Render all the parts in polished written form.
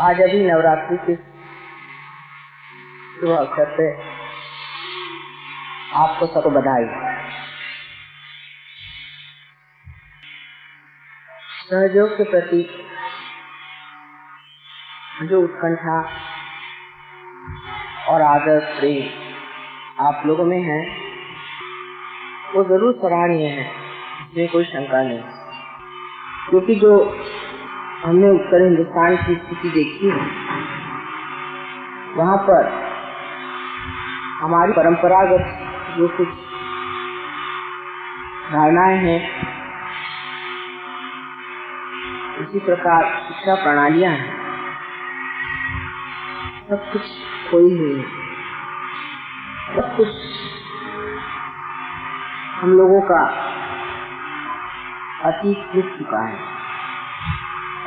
आज अभी नवरात्रि के शुभ अवसर पे आपको सबको बधाई। सहयोग के प्रति जो उत्कंठा और आदर प्रेम आप लोगों में है वो जरूर सराहनीय है, इसमें कोई शंका नहीं। क्योंकि जो हमने उत्तर हिंदुस्तान की स्थिति देखी है वहाँ पर हमारी परंपरागत जो कुछ धारणाएं हैं, इसी प्रकार शिक्षा प्रणालियां हैं, सब कुछ खोई हुई है। सब कुछ हम लोगों का अतीत बीत चुका है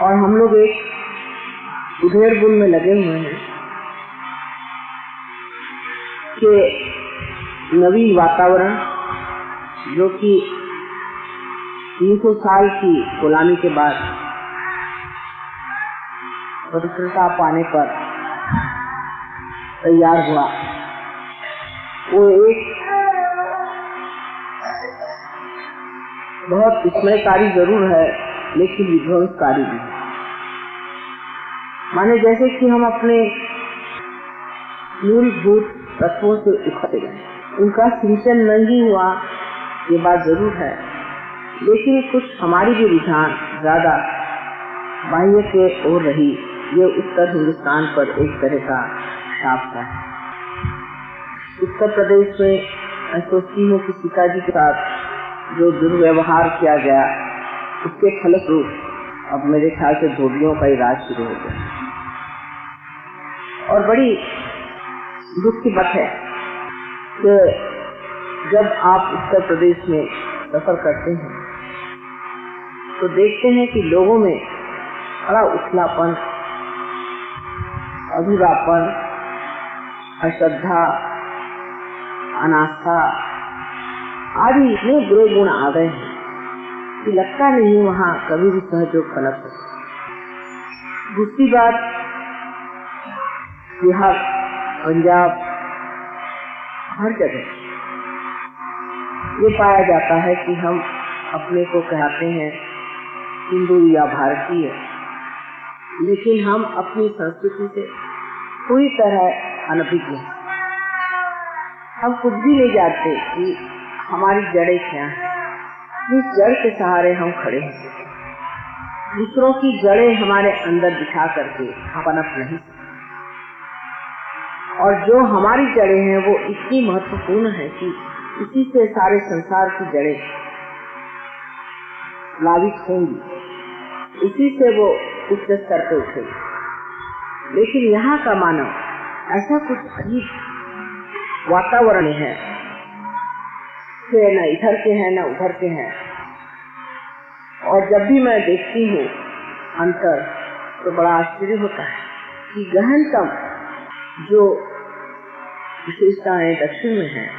और हम लोग एक उधेड़-बुन में लगे हुए हैं कि नवीन वातावरण जो कि 300 साल की गुलामी के बाद स्वतंत्रता पाने पर तैयार हुआ, वो एक बहुत विस्मयकारी जरूर है लेकिन विध्वंसकारी भी है। माने जैसे कि हम अपने मूलभूत तत्वों से उखड़ गए, उनका सिंचन नहीं हुआ ये बात जरूर है, लेकिन कुछ हमारी भी रुझान ज्यादा बाह्य के ओर रही। ये उत्तर हिंदुस्तान पर एक तरह का शाप था। उत्तर प्रदेश में मैं सोचती हूँ कि सीताजी के साथ जो दुर्व्यवहार किया गया उसके फलस्वरूप अब मेरे ख्याल से धोबियों का ही राज शुरू हो गया। और बड़ी दुख की बात है कि जब आप उत्तर प्रदेश में सफर करते हैं तो देखते हैं कि लोगों में बड़ा उथलापन, अधूरापन, अश्रद्धा, अनास्था आदि इतने बुरे गुण आ गए हैं कि लगता नहीं वहाँ कभी भी सहयोग पनप सकता। दूसरी बात, बिहार, पंजाब, हर जगह ये पाया जाता है कि हम अपने को कहते हैं हिंदू या भारतीय, लेकिन हम अपनी संस्कृति से पूरी तरह अनभिज्ञ हैं। हम कुछ भी नहीं जानते कि हमारी जड़ें क्या हैं, जिस जड़ के सहारे हम खड़े हैं। दूसरों की जड़ें हमारे अंदर बिठा करके हम पनप नहीं सकते। और जो हमारी जड़ें हैं वो इतनी महत्वपूर्ण है कि इसी से सारे संसार की जड़ें लावित होंगी, इसी से वो उच्च स्तर पे उठेगी। लेकिन यहाँ का मानव ऐसा कुछ अजीब वातावरण है कि न इधर के हैं न उधर के हैं। और जब भी मैं देखती हूँ अंतर तो बड़ा आश्चर्य होता है कि गहनतम जो विशेषताएं दक्षिण में हैं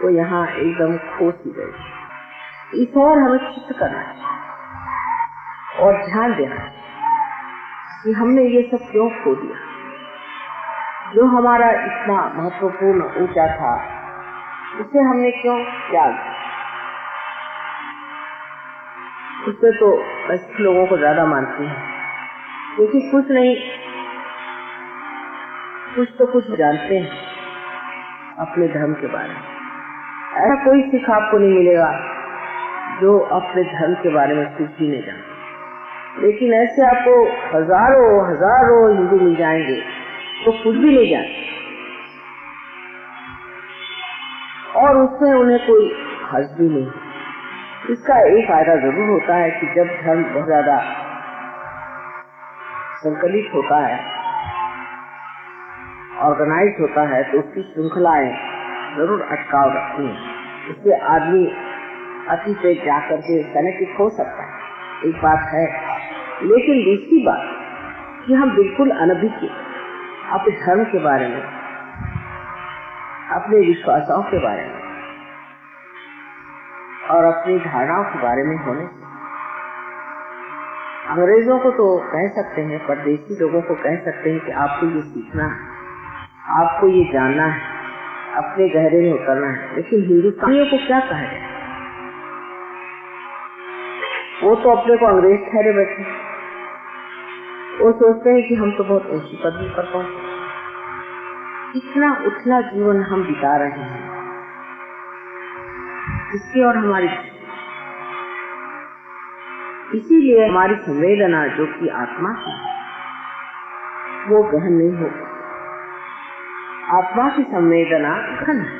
वो यहाँ एकदम खो सी गई। इस और हमें चित्त करना चाहिए और ध्यान देना चाहिए कि हमने ये सब क्यों खो दिया। जो हमारा इतना महत्वपूर्ण ऊंचा था उसे हमने क्यों त्याग। उससे तो ऐसे लोगों को ज्यादा मानती हैं क्योंकि कुछ नहीं कुछ तो कुछ जानते हैं अपने धर्म के बारे में। ऐसा कोई सिख आपको नहीं मिलेगा जो अपने धर्म के बारे में कुछ भी नहीं जानते, लेकिन ऐसे आपको हजारों हजारों हिंदू मिल जाएंगे तो कुछ भी नहीं जानते और उसमें उन्हें कोई हर्ज भी नहीं। इसका एक फायदा जरूर होता है कि जब धर्म बहुत ज्यादा संकलित होता है, ऑर्गेनाइज होता है, तो उसकी श्रृंखलाएं जरूर अटकाव रखती हैं। इससे आदमी अति पे जाकर के संगठित हो सकता है, एक बात है। लेकिन दूसरी बात कि हम बिल्कुल अनभिज्ञ अपने धर्म के बारे में, अपने विश्वासों के बारे में और अपनी धारणाओं के बारे में होने से अंग्रेजों को तो कह सकते हैं, परदेशी लोगों को कह सकते हैं कि आपको ये सीखना है, आपको ये जानना है, अपने गहरे में उतरना है। लेकिन हिंदुस्तानियों को क्या कहा जाए? वो तो अपने को अंग्रेज ठहरे बैठे। वो सोचते हैं कि हम तो बहुत ऊंची पदवी पर पहुंचे। इतना उथला जीवन हम बिता रहे हैं, इसकी और हमारी, इसीलिए हमारी संवेदना जो कि आत्मा की है, वो गहन नहीं होगी। आत्मा की संवेदना गहन है,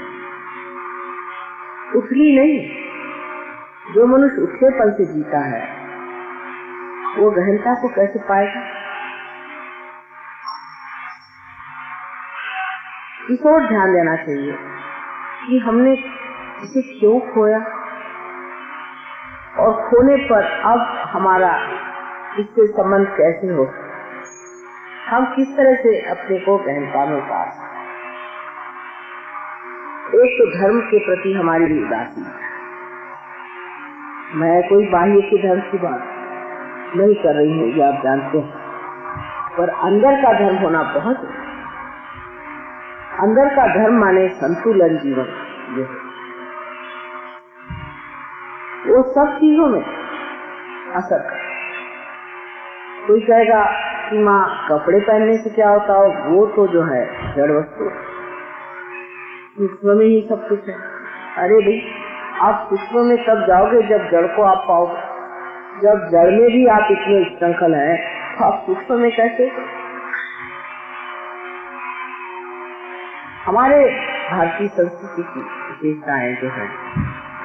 उथली नहीं। जो मनुष्य उथलेपन से जीता है वो गहनता को कैसे पाएगा? इस ओर ध्यान देना चाहिए कि हमने इसे क्यों खोया और खोने पर अब हमारा इससे संबंध कैसे हो, हम किस तरह से अपने को गहनता में उतार सकते। एक तो धर्म के प्रति हमारी उदासीनता है। मैं कोई बाह्य के धर्म की बात नहीं कर रही हूँ, ये आप जानते हैं, पर अंदर का धर्म होना बहुत है। अंदर का धर्म माने संतुलन जीवन, वो सब चीजों में असर कर। कोई कहेगा कि माँ कपड़े पहनने से क्या होता हो, वो तो जो है जड़ वस्तु, सूक्ष्म में ही सब कुछ है। अरे भाई, आप सूक्ष्म में तब जाओगे जब जड़ को आप पाओगे। जब जड़ में भी आप इतने श्रृंखल हैं, तो आप सूक्ष्म में कैसे? हमारे भारतीय संस्कृति की विशेषताएं जो है,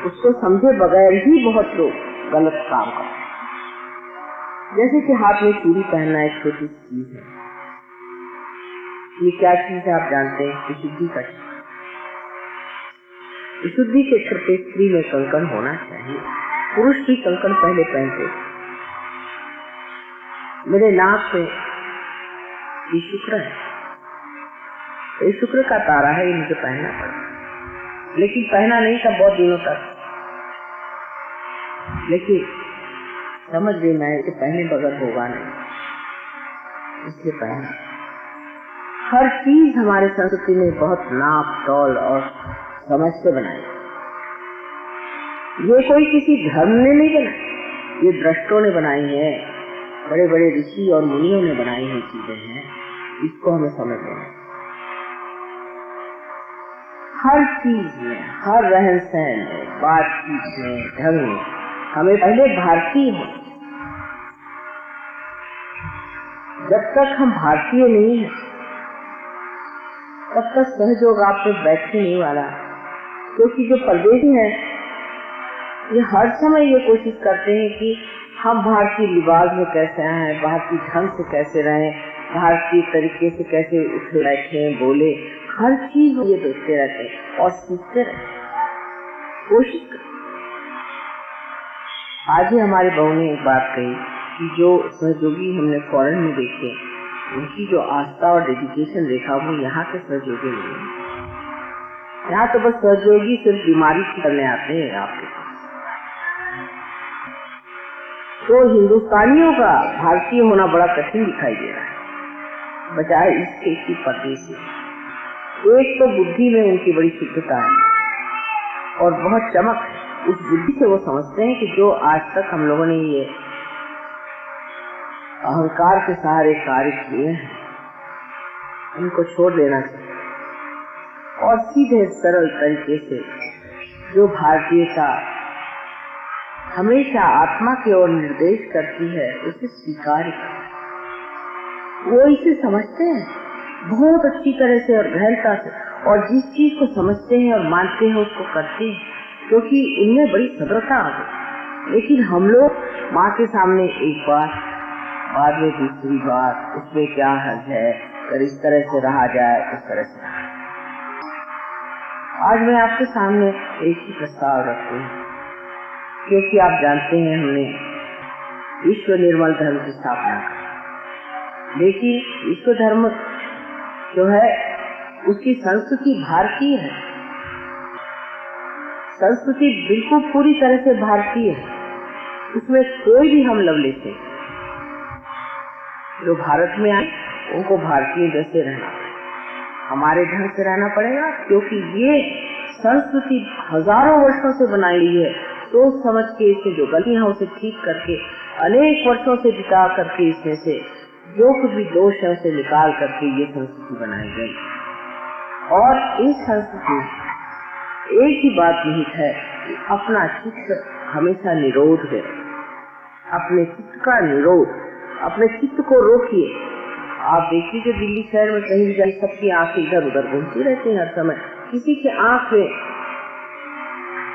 उसको समझे बगैर ही बहुत लोग गलत काम करते हैं। जैसे कि हाथ में चूड़ी पहनना एक छोटी सी चीज है। ये क्या चीज है आप जानते हैं? विशुद्धि का। विशुद्धि के क्षेत्र पे स्त्री में कंकण होना चाहिए। पुरुष भी कंकण पहले पहनते। मेरे नाक में ये शुक्र है, ये शुक्र का तारा है, ये मुझे पहनना पड़ा, लेकिन पहना नहीं था बहुत दिनों तक। लेकिन समझ गई मैं कि पहने बगैर होगा नहीं, इसलिए पहना। हर चीज हमारे संस्कृति में बहुत नाप तौल और समझ से बनाई। ये कोई किसी धर्म ने नहीं बनाई, ये दृष्टों ने बनाई है, बड़े बड़े ऋषि और मुनियों ने बनाई हुई चीजें हैं। इसको हमें समझना है। हर चीज में, हर रहन सहन में, बातचीत में, ढंग में हमें पहले भारतीय हो। जब तक हम भारतीय नहीं हैं, तब तक सहयोग आप पे बैठने नहीं वाला। क्योंकि जो परदेशी हैं, ये हर समय ये कोशिश करते हैं कि हम भारतीय लिबास में कैसे आए, भारतीय ढंग से कैसे रहें, भारतीय तरीके से कैसे उठे बैठे बोले, हर चीज ये देखते रहते हैं और सीखते रहते हैं, कोशिश करते। आज ही हमारे बहू ने एक बात कही कि जो सहयोगी हमने फॉरेन में देखे, उनकी जो आस्था और डेडिकेशन देखा, वो यहाँ के सहयोगी नहीं है। यहाँ तो बस सहयोगी सिर्फ बीमारी ठीक करने आते हैं आपके पास। तो हिंदुस्तानियों का भारतीय होना बड़ा कठिन दिखाई दे रहा है, बजाय इसके की परदेशी। एक तो बुद्धि में उनकी बड़ी शुद्धता है और बहुत चमक है। उस बुद्धि से वो समझते हैं कि जो आज तक हम लोगों ने ये अहंकार के सहारे कार्य किए हैं, उनको छोड़ देना चाहिए और सीधे सरल तरीके से जो भारतीयता हमेशा आत्मा की ओर निर्देश करती है, उसे स्वीकार कर। वो इसे समझते हैं बहुत अच्छी तरह से और गहनता से, और जिस चीज को समझते हैं और मानते हैं उसको करते हैं, क्योंकि इनमें बड़ी सब्रता आ गई। लेकिन हम लोग माँ के सामने एक बार, बाद में दूसरी बार, उसमें क्या हर्ज है, अगर इस तरह से रहा जाए उस तरह से। आज मैं आपके सामने एक ही प्रस्ताव रखती हूँ, क्योंकि आप जानते हैं हमने विश्व निर्मल धर्म की स्थापना की, लेकिन विश्व धर्म जो है उसकी संस्कृति भारतीय है। संस्कृति बिल्कुल पूरी तरह से भारतीय है, उसमें कोई भी हम लव लेते जो भारत में आए उनको भारतीय जैसे रहना पड़ेगा, हमारे ढंग से रहना पड़ेगा, क्योंकि ये संस्कृति हजारों वर्षों से बनाई गई है। सोच समझ के इससे जो गलतियां उसे ठीक करके अनेक वर्षों से बिता करके इसमें से जो कुछ भी दोष है उसे निकाल करके ये संस्कृति बनाई गई। और इस संस्कृति में एक ही बात निहित है कि अपना चित्त हमेशा निरोध है। अपने चित्त का निरोध, अपने चित्त को रोकिए। आप देखिए जो दिल्ली शहर में कहीं भी जाए सबकी आंखें इधर उधर घूमती रहती हैं हर समय, किसी की आंख में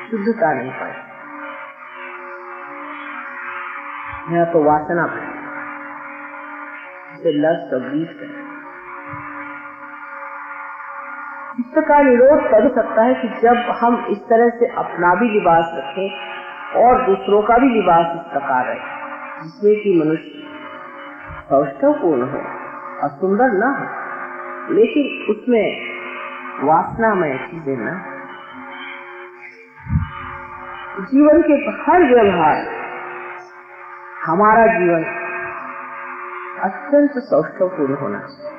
शुद्धता नहीं पाई। यहाँ तो वासना पर लस्ट और ग्रीड है। चित्त का निरोध कर सकता है कि जब हम इस तरह से अपना भी लिबास रखें और दूसरों का भी लिबास इस प्रकार है जिसमें कि मनुष्य सौष्ठवपूर्ण हो और सुंदर न हो, लेकिन उसमें वासनामय चीजें न। जीवन के हर व्यवहार, हमारा जीवन अत्यंत सौष्ठवपूर्ण होना चाहिए।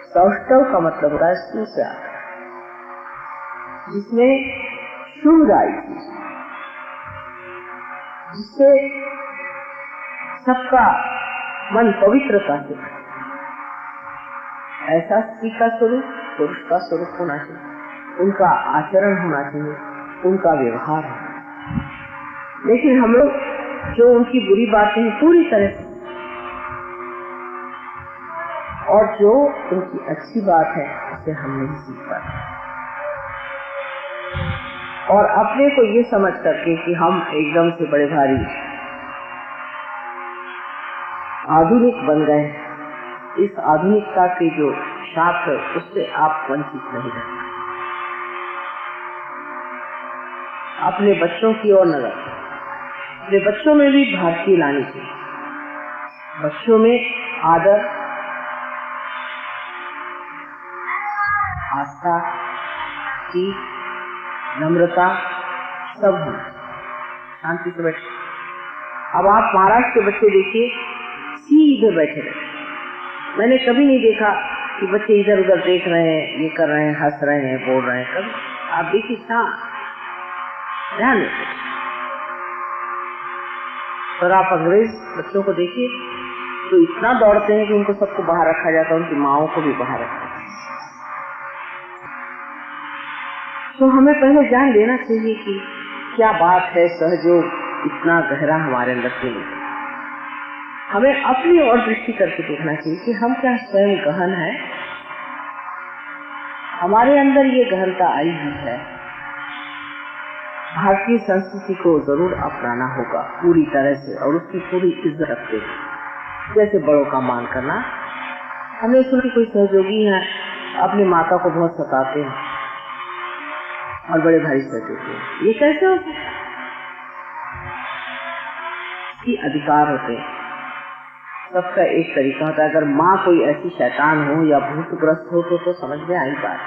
सौष्ठव का मतलब होता है सुस्या, जिसमें शुभ राय, जिससे सबका मन पवित्रता से, ऐसा स्त्री का स्वरूप पुरुष का स्वरूप होना चाहिए, उनका आचरण होना चाहिए, उनका व्यवहार है। लेकिन हम लोग जो उनकी बुरी बातें हैं पूरी तरह से, और जो उनकी अच्छी बात है उसे हम नहीं सीख पाते, और अपने को ये समझ करके कि हम एकदम से बड़े भारी आधुनिक बन गए, इस आधुनिकता के जो शाप है उससे आप वंचित नहीं रहे। अपने बच्चों की ओर नजर, अपने बच्चों में भी भारतीय लानी चाहिए। बच्चों में आदर, आस्था, नम्रता सब होना, शांति से बैठे। अब आप महाराष्ट्र के बच्चे देखिए, सीधे बैठे रहते। मैंने कभी नहीं देखा कि बच्चे इधर उधर देख रहे हैं, ये कर रहे हैं, हंस रहे हैं, बोल रहे हैं। कभी आप देखिए ध्यान देते। और आप अंग्रेज बच्चों को देखिए तो इतना दौड़ते हैं कि उनको सबको बाहर रखा जाता है, उनकी माओं को भी बाहर रखा जाता है। तो हमें पहले जान लेना चाहिए कि क्या बात है सहयोग इतना गहरा हमारे अंदर क्यों नहीं। हमें अपनी ओर दृष्टि करके देखना चाहिए कि हम क्या स्वयं गहन है, हमारे अंदर ये गहनता आई हुई है। भारतीय संस्कृति को जरूर अपनाना होगा पूरी तरह से, और उसकी पूरी इज्जत रखते हुए। जैसे बड़ों का मान करना। हमने सुना कोई सहयोगी है अपनी माता को बहुत सताते हैं और बड़े भारी सहयोगी हैं, ये कैसे होते हैं? इसकी अधिकार होते हैं, सबका एक तरीका होता है। अगर माँ कोई ऐसी शैतान हो या भूतग्रस्त हो तो समझ में आई बात,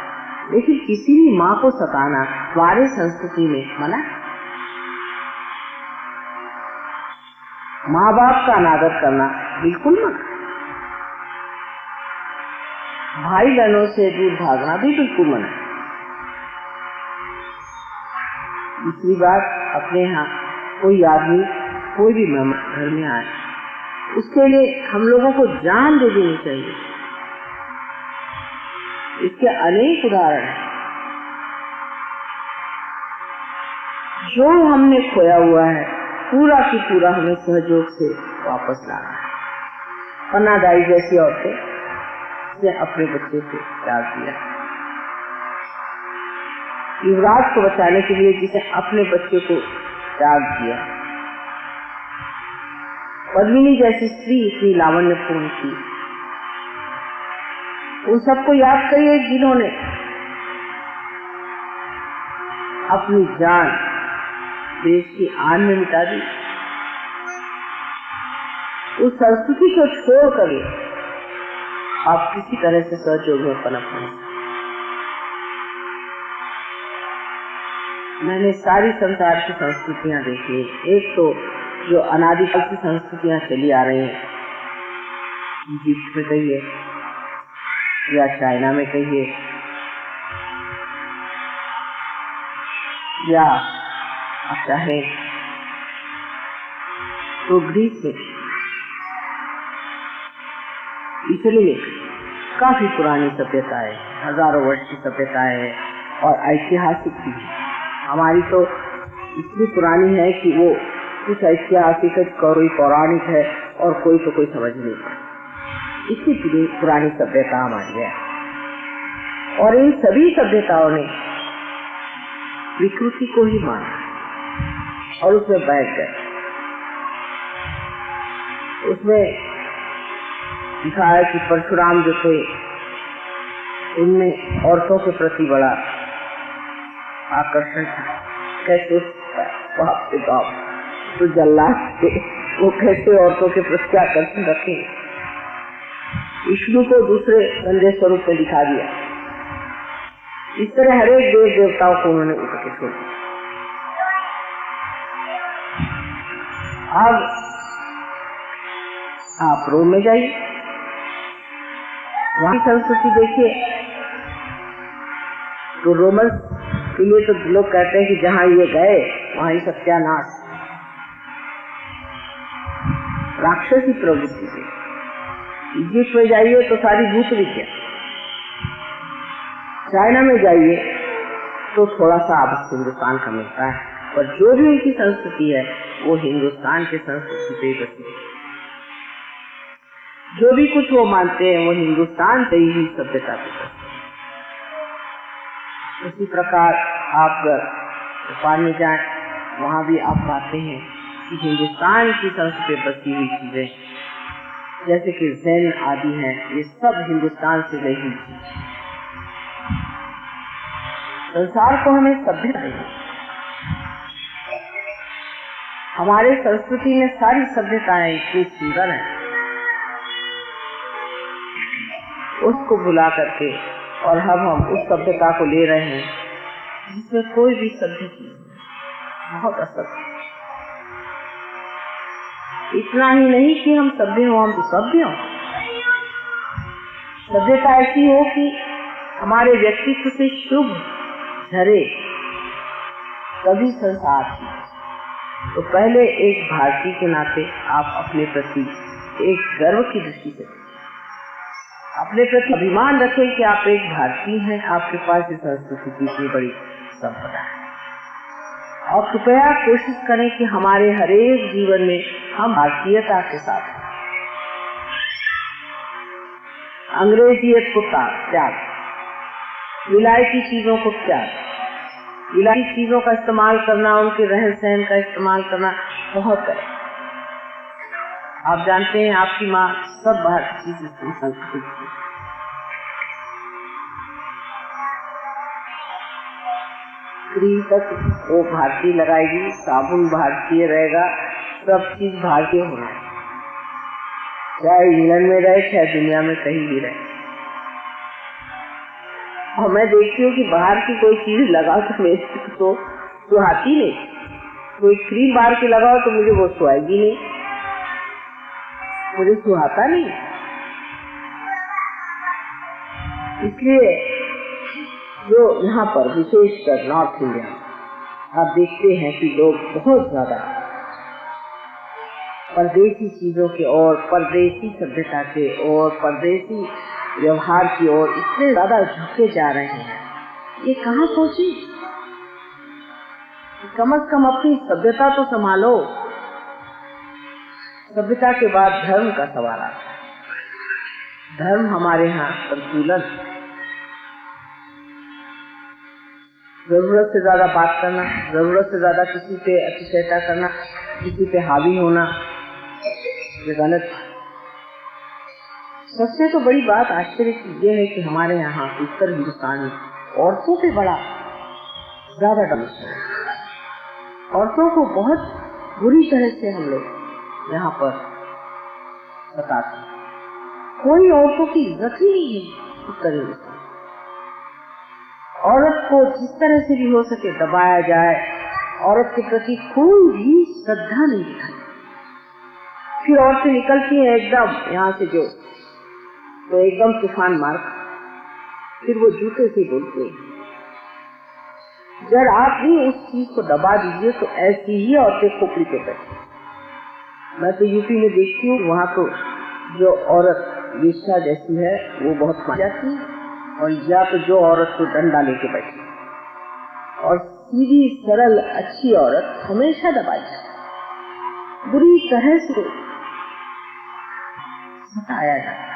लेकिन किसी भी माँ को सताना हमारे संस्कृति में मना। माँ बाप का अनादर करना बिल्कुल मत। भाई बहनों से दूर भागना भी बिल्कुल मना। दूसरी बात, अपने यहाँ कोई आदमी कोई भी मेहमान घर में आए, उसके लिए हम लोगों को जान दे देनी चाहिए। इसके अनेक उदाहरण हैं। जो हमने खोया हुआ है पूरा की पूरा हमें सहयोग से वापस लाना है। पन्नादाई जैसी औरतें ने अपने बच्चे को त्याग दिया, युवराज को बचाने के लिए जिसे अपने बच्चे को त्याग दिया। पद्मिनी जैसी स्त्री इतनी लावण्यपूर्ण थी। उन सबको याद करिए जिन्होंने अपनी जान देश की आन में मिटा दी। उस संस्कृति को छोड़ कर आप किसी तरह से सहयोग में पनप नहीं। मैंने सारी संसार की संस्कृतियां देखी। एक तो जो अनादिकाल की संस्कृतियां चली आ रही हैं, इजिप्ट में कहिए या चाइना में कहिए या आप चाहे तो ग्रीस में, इटली में काफी पुरानी सभ्यता है, हजारों वर्ष की सभ्यता है और ऐतिहासिक भी है। हमारी तो इतनी पुरानी है कि वो कुछ ऐतिहासिक है, कोई पौराणिक है और कोई तो कोई समझ नहीं पाता। इतनी पुरानी सभ्यता हमारी है और इन सभी सभ्यताओं ने विकृति को ही माना और उसमें बैठ गए। उसमें दिखाया कि परशुराम जो थे उनमें औरतों के प्रति बड़ा आकर्षण था। कैसे बाप रे बाप, तो जल्लाद थे, वो कैसे औरतों के प्रति आकर्षण रखे। विष्णु को दूसरे गंदे स्वरूप में दिखा दिया। इस तरह हर एक देव देवताओं को उन्होंने उठा के छोड़ दिया। अब आप रोम में जाइए, वहां संस्कृति देखिए तो रोमन के लिए तो लोग कहते हैं कि जहां ये गए वहां ही सत्यानाश, राक्षसी प्रवृत्ति से। इजिप्ट में जाइए तो सारी भूत विद्या, चाइना में जाइए तो थोड़ा सा आपको हिंदुस्तान का मिलता है, पर जो भी उनकी संस्कृति है वो हिंदुस्तान की संस्कृति पे ही बची है। जो भी कुछ वो मानते हैं वो हिंदुस्तान से ही सभ्यता को करते हैं। उसी प्रकार आप जापान में जाए, वहाँ भी आप पाते हैं कि हिंदुस्तान की संस्कृति बसी हुई चीजें जैसे कि ज़ेन आदि हैं, ये सब हिंदुस्तान से गई हुई चीज। संसार को हमें सभ्यता है, हमारे संस्कृति में सारी सभ्यताएं इतनी सुंदर है, उसको भुला करके और अब हम उस सभ्यता को ले रहे हैं जिसमें कोई भी सभ्य चीज बहुत असभ्य। इतना ही नहीं कि हम सभ्य हो, हम तो सभ्य हो। सभ्यता ऐसी हो कि हमारे व्यक्तित्व से शुभ झरे तभी संसार की। तो पहले एक भारतीय के नाते आप अपने प्रति एक गर्व की दृष्टि से अपने प्रति अभिमान रखें कि आप एक भारतीय हैं, आपके पास इस संस्कृति की इतनी बड़ी संपदा है। और कृपया कोशिश करें कि हमारे हर एक जीवन में हम भारतीयता के साथ अंग्रेजियत को त्याग, विलायती चीजों को त्याग, विलायती चीजों का इस्तेमाल करना, उनके रहन सहन का इस्तेमाल करना बहुत है। आप जानते हैं आपकी माँ सब भारतीय संस्कृति की, क्रीम तक वो भारतीय लगाएगी, साबुन भारतीय रहेगा, सब चीज भारतीय होना है, चाहे इंग्लैंड में रहे चाहे दुनिया में कहीं भी रहे। और मैं देखती हूँ कि बाहर की कोई चीज लगाओ तो मेरे तो सुहाती नहीं, कोई क्रीम बाहर की लगाओ तो मुझे वो सुहाएगी नहीं, मुझे सुहाता नहीं। इसलिए जो यहाँ पर विशेषकर नॉर्थ इंडिया आप देखते हैं कि लोग बहुत ज्यादा परदेसी चीजों के और परदेसी सभ्यता के और परदेसी व्यवहार की ओर इतने ज्यादा झुके जा रहे हैं। ये कहाँ पहुंची? कम से कम अपनी सभ्यता तो संभालो। सभ्यता के बाद धर्म का सवाल आता है। धर्म हमारे यहाँ संतुलन, जरूरत से ज्यादा बात करना, जरूरत से ज्यादा किसी पे अतिशयता करना, किसी पे हावी होना, ये गलत है। सबसे तो बड़ी बात आश्चर्य की ये है कि हमारे यहाँ उत्तर हिंदुस्तान में औरतों पे बड़ा ज्यादा डोमिनेशन है। औरतों को बहुत बुरी तरह से हम लोग यहाँ पर बताते हैं। कोई औरतों की इज्जत ही नहीं है उत्तर हिंदुस्तान। औरत को जिस तरह से भी हो सके दबाया जाए, औरत के प्रति कोई भी श्रद्धा नहीं दिखाई। फिर औरतें निकलती हैं एकदम यहाँ से जो तो एकदम तूफान मार, फिर वो जूते से बोलते हैं। जब आप भी उस चीज को दबा दीजिए तो ऐसी ही औरतें खोपड़ी पे बैठी। मैं तो यूपी में देखती हूँ, वहाँ तो जो औरत वेश्या जैसी है वो बहुत मान जाती है, और या तो जो औरत को डंडा लेके बैठी, और सीधी सरल अच्छी औरत हमेशा दबाई जाती, बुरी तरह से सताया जाता।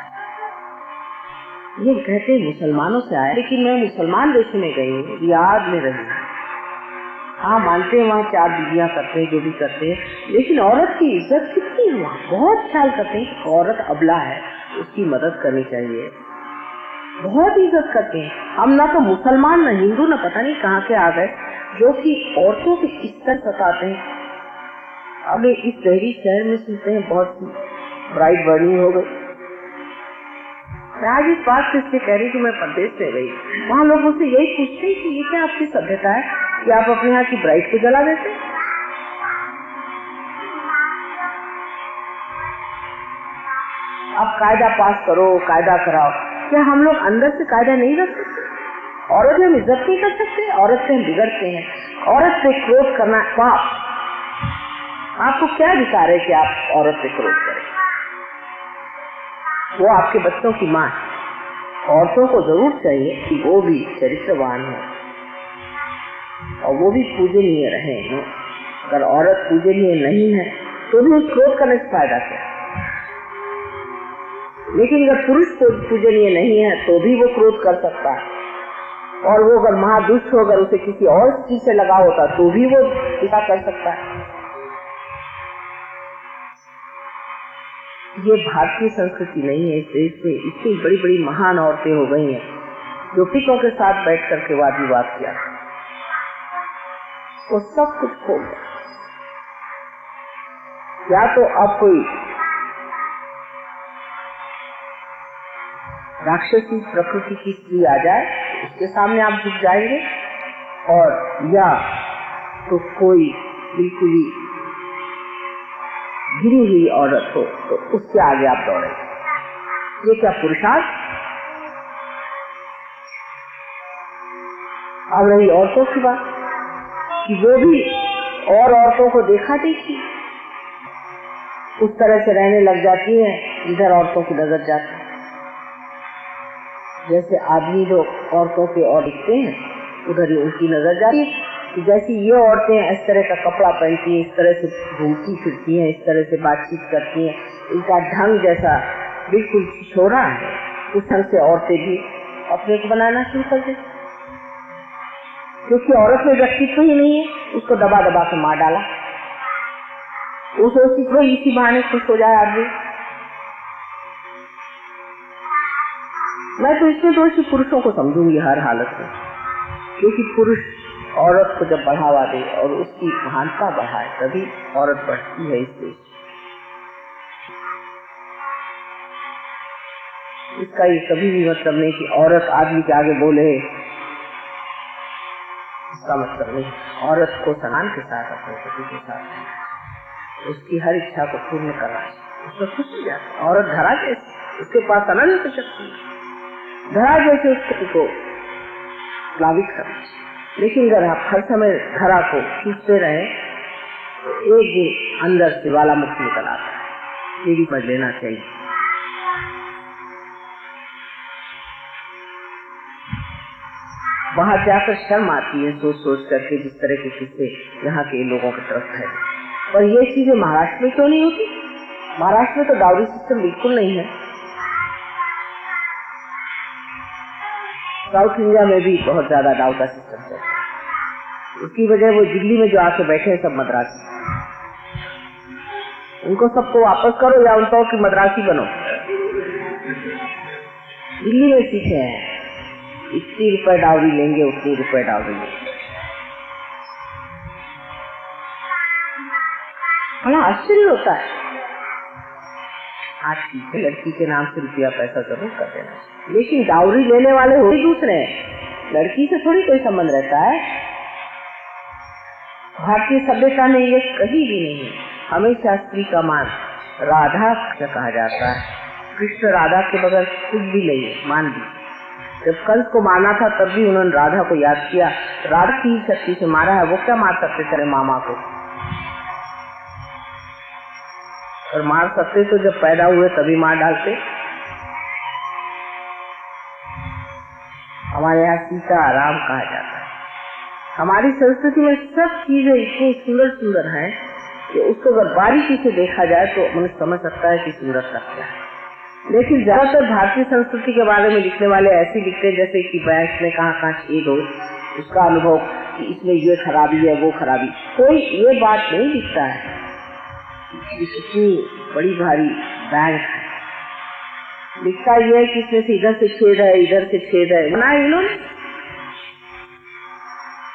ये कहते मुसलमानों से आया, लेकिन मैं मुसलमान देश में गई हूँ, रियाद में रही। हाँ, मानते हैं वहाँ 4 बीवियाँ करते हैं, जो भी करते हैं, लेकिन औरत की इज्जत कितनी है वहाँ, बहुत ख्याल करते हैं कि औरत अबला है, उसकी मदद करनी चाहिए, बहुत इज्जत करते हैं। हम ना तो मुसलमान न हिंदू न पता नहीं कहाँ के आ गए, जो कि औरतों के इस तरह सताते हैं। अब इस शहरी शहर में सुनते हैं बहुत ब्राइट बर्निंग हो गई। आज इस बात से इससे कह रही कि मैं परदेश से गई, वहाँ लोगों से यही पूछते हैं कि ये क्या आपकी सभ्यता है कि आप अपने यहाँ की ब्राइड को जला देते। आप कायदा पास करो, कायदा कराओ, क्या हम लोग अंदर से कायदा नहीं रख सकते? औरत से हम इज्जत नहीं कर सकते, औरत से हम बिगड़ते हैं। औरत से क्रोध करना पाप। आपको क्या अधिकार है कि आप औरत से क्रोध करें? वो आपके बच्चों की माँ है। औरतों को जरूर चाहिए कि वो भी चरित्रवान हो और वो भी पूजनीय रहे। अगर औरत पूजनीय नहीं है तो भी उस क्रोध करने से फायदा क्या? लेकिन अगर पुरुष पूजनीय नहीं है तो भी वो क्रोध कर सकता है, और वो अगर महादुष्ट हो, अगर उसे किसी और चीज से लगाव होता तो भी वो ऐसा कर सकता है। ये भारतीय संस्कृति नहीं है। इस देश में इतनी बड़ी बड़ी महान औरतें हो गई हैं जो पितों के साथ बैठ करके वाद विवाद किया, वो सब कुछ खो गया। या तो अब कोई राक्षसी प्रकृति की स्त्री आ जाए, उसके सामने आप झुक जाएंगे, और या तो कोई बिल्कुल ही गिरी हुई औरत हो तो उसके आगे आप दौड़ेंगे। ये क्या पुरुषार्थ? अब रही औरतों की बात कि वो भी और औरतों को देखा देखी उस तरह से रहने लग जाती है जिधर औरतों की नजर जाती है। जैसे आदमी लोग औरतों के और दिखते हैं, उधर ही उनकी नजर जाती है। जैसी ये औरतें इस तरह का कपड़ा पहनती हैं, इस तरह से घूमती फिरती हैं, इस तरह से बातचीत करती हैं, इनका ढंग जैसा बिल्कुल छिछोरा है, उस ढंग से औरतें भी अपने को बनाना शुरू कर देती। क्योंकि औरत में व्यक्तित्व ही नहीं है, उसको दबा दबा के मार डाला। वो सोचती थी इसी बहाने खुश हो जाए आदमी। मैं तो इसमें दोषी पुरुषों को समझूंगी हर हालत में, क्योंकि पुरुष औरत को जब बढ़ावा दे और उसकी महानता बढ़ाए तभी औरत बढ़ती है। इस देश इसका ये कभी भी मतलब नहीं कि औरत आदमी के आगे बोले, इसका मतलब नहीं। औरत को सम्मान के साथ अपने पति के साथ उसकी हर इच्छा को पूर्ण करना, उसको खुश हो जाता। औरत धरा जैसे, उसके पास अनंत शक्ति, धरा जैसे उसको को प्लावित करना। लेकिन अगर आप हर समय धरा को खींचते रहे तो एक दिन अंदर से वाला मुक्त निकल आता है। ये भी समझ लेना चाहिए। बाहर जाकर शर्म आती है सोच सोच करके जिस तरह के किस्से यहाँ के लोगों की तरफ है। और ये चीजें महाराष्ट्र में क्यों नहीं होती? महाराष्ट्र में तो डाउरी सिस्टम बिल्कुल नहीं है। साउथ इंडिया में भी बहुत ज्यादा डाउ का सिस्टम चलता है। उसकी वजह वो दिल्ली में जो आके बैठे हैं सब मद्रासी, उनको सबको वापस करो या उनको की मद्रासी बनो। दिल्ली में सीखे हैं इतनी रुपए डाउरी लेंगे, उतनी रुपए डाउरी लेंगे। बड़ा आश्चर्य होता है। आज की लड़की के नाम से रुपया पैसा जरूर कर देना, लेकिन डाउरी लेने वाले हो दूसरे, लड़की से थोड़ी कोई संबंध रहता है। भारतीय सभ्यता में ये कहीं भी नहीं है। हमेशा स्त्री का मान राधा कहा जाता है, कृष्ण राधा के बगैर कुछ भी नहीं है, मान ली। जब कंस को मारना था तब भी उन्होंने राधा को याद किया। राधा की शक्ति से मारा है, वो क्या मार सकते तेरे मामा को? और मार सकते तो जब पैदा हुए तभी मार डालते। हमारे यहाँ सीता राम कहा जाता है। हमारी संस्कृति में सब चीजें इतनी सुंदर सुंदर हैं कि उसको अगर बारीकी से देखा जाए तो मनुष्य समझ सकता है कि सुंदरता क्या है। लेकिन ज्यादातर भारतीय संस्कृति के बारे में लिखने वाले ऐसे लिखते हैं जैसे कि बैंक में कहाँ छेद हो, उसका अनुभव कि इसमें ये खराबी है वो खराबी। कोई ये बात नहीं लिखता है कि कितनी बड़ी भारी बैंक है। लिखता ये है कि इसमें से इधर से छेद है, इधर से छेद है। ना इन्होंने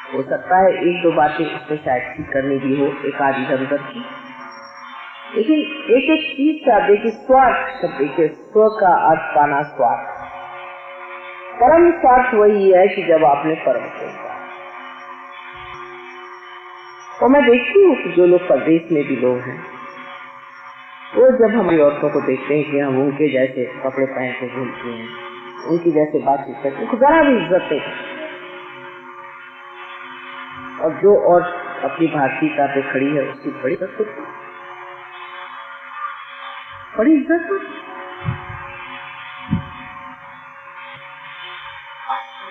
हो सकता है एक दो बातें उसमें शायद ठीक करनी भी हो, एक आध इधर उधर की। लेकिन एक एक चीज का देखिए, स्वार्थ शब्द देखिए, स्व का अर्थ पाना स्वार्थ। परम स्वार्थ वही है कि जब आपने परम को पाया। और मैं देखती हूँ कि जो लोग परदेश में भी लोग हैं, वो जब हमारी औरतों को देखते हैं कि हम उनके जैसे कपड़े पहन के घूमते हैं, उनकी जैसे बातचीत करते हैं, उनको जरा भी इज्जत नहीं। और जो और अपनी भारतीयता पे खड़ी है उसकी बड़ी इज्जत होती है, बड़ी इज्जत होती।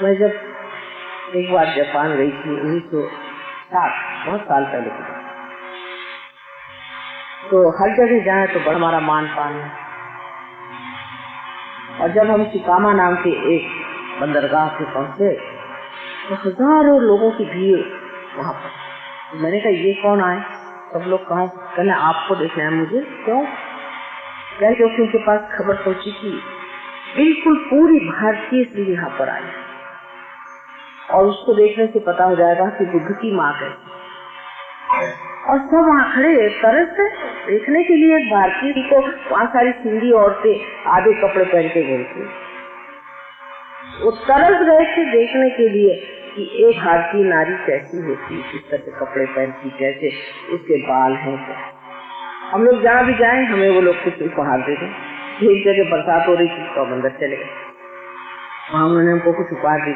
मैं जब एक बार जापान गई थी 1960, बहुत साल पहले की बात, तो हर जगह जाए तो बड़ा हमारा मान पान है। और जब हम शिकामा नाम के एक बंदरगाह पे पहुंचे तो हजारों लोगों की भीड़ वहां पर। मैंने कहा ये कौन आए? सब लोग कहा, कहने आपको देखना है। मुझे क्यों? क्योंकि उनके पास खबर पहुंची कि बिल्कुल पूरी भारतीय स्त्री यहाँ पर आई और उसको देखने से पता हो जाएगा कि बुद्ध की माँ कैसी। और सब वहाँ खड़े तरस है देखने के लिए भारतीय को। वहाँ सारी सिंधी औरतें आधे कपड़े पहन के गई थी, वो तरस गए थे देखने के लिए कि एक भारतीय नारी कैसी होती, किस तरह से कपड़े पहनती, कैसे उसके बाल हैं क्या। हम लोग जहाँ भी जाएं हमें वो लोग कुछ उपहार दे दें। एक जगह बरसात हो रही थी तो मंदिर चले गए, वहाँ उन्होंने हमको कुछ उपहार दिए।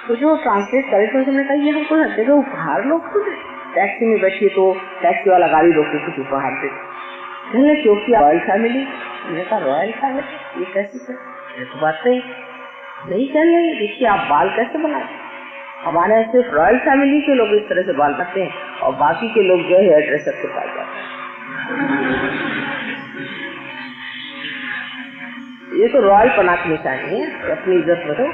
तो जो ट्रांसलेट करे तो हमने कहा ये हमको हर जगह उपहार लोग खुद टैक्सी में बैठिए तो टैक्सी वाला गाड़ी रोक के कुछ उपहार दे। कहने क्योंकि रॉयल फैमिली। मैंने कहा रॉयल फैमिली ये कैसी है? तो बात नहीं कहने। देखिए आप बाल कैसे बनाए, हमारे यहाँ सिर्फ रॉयल फैमिली के लोग इस तरह से बाल बनाते हैं और बाकी के लोग जो है हेयर ड्रेसर के पास जाते हैं। ये तो रॉयल पना की निशानी है, अपनी इज्जत में। तो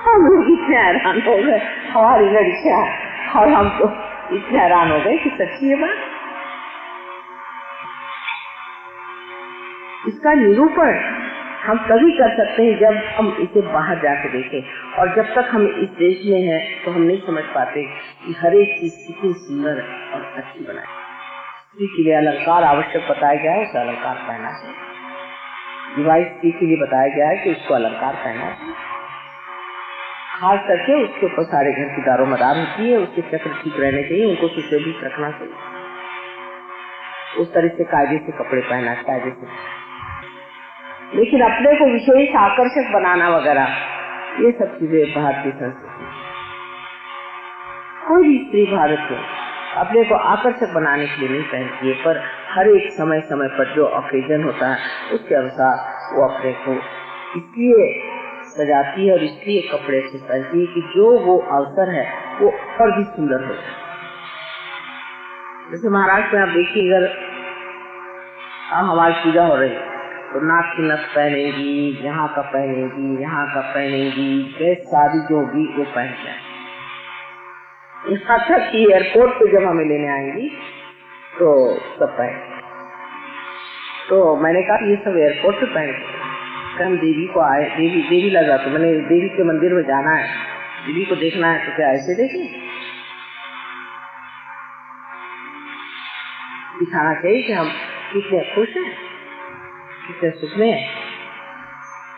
हम लोग इतने हैरान हो गए, हमारी लड़कियां, और हम तो इतने हैरान हो गए कि सच्ची है बात। इसका निरूपण हम तभी कर सकते हैं जब हम इसे बाहर जाके देखें। और जब तक हम इस देश में हैं तो हम नहीं समझ पाते कि हर एक चीज कितनी सुंदर और अच्छी बनाए। स्त्री के लिए अलंकार आवश्यक बताया गया है, उसे अलंकार पहना चाहिए। विवाहित स्त्री के लिए बताया गया है कि उसको अलंकार पहना चाहिए। खास करके उसके ऊपर सारे घर की दारोमदार होती है, उसके चक्र ठीक रहने चाहिए, उनको सुशोभित रखना चाहिए। उस तरह से कायदे से कपड़े पहना, कायदे से। लेकिन अपने को विशेष आकर्षक बनाना वगैरह ये सब चीजें भारतीय संस्कृति। कोई भी स्त्री भारत में अपने को आकर्षक बनाने के लिए नहीं पहनती है, पर हर एक समय समय पर जो ओकेजन होता है उसके अनुसार वो अपने को इसलिए सजाती है और इसलिए कपड़े से पहनती है कि जो वो अवसर है वो और भी सुंदर हो। जैसे महाराष्ट्र में आप देखिए, अगर हमारी पूजा हो रही तो नाक की नथ पहनेगी, यहाँ का पहनेगी, यहाँ का पहनेगी, ड्रेस सारी जो होगी वो पहन जाए। यहाँ तक कि एयरपोर्ट पे जब हमें लेने आएंगी तो सब पहन। तो मैंने कहा ये सब एयरपोर्ट पे पहन के हम देवी को आए, देवी ला जाते। मैंने देवी के मंदिर में जाना है, देवी को देखना है तो क्या ऐसे देखें? दिखाना चाहिए कि हम कितने खुश हैं, कितने सुख में हैं।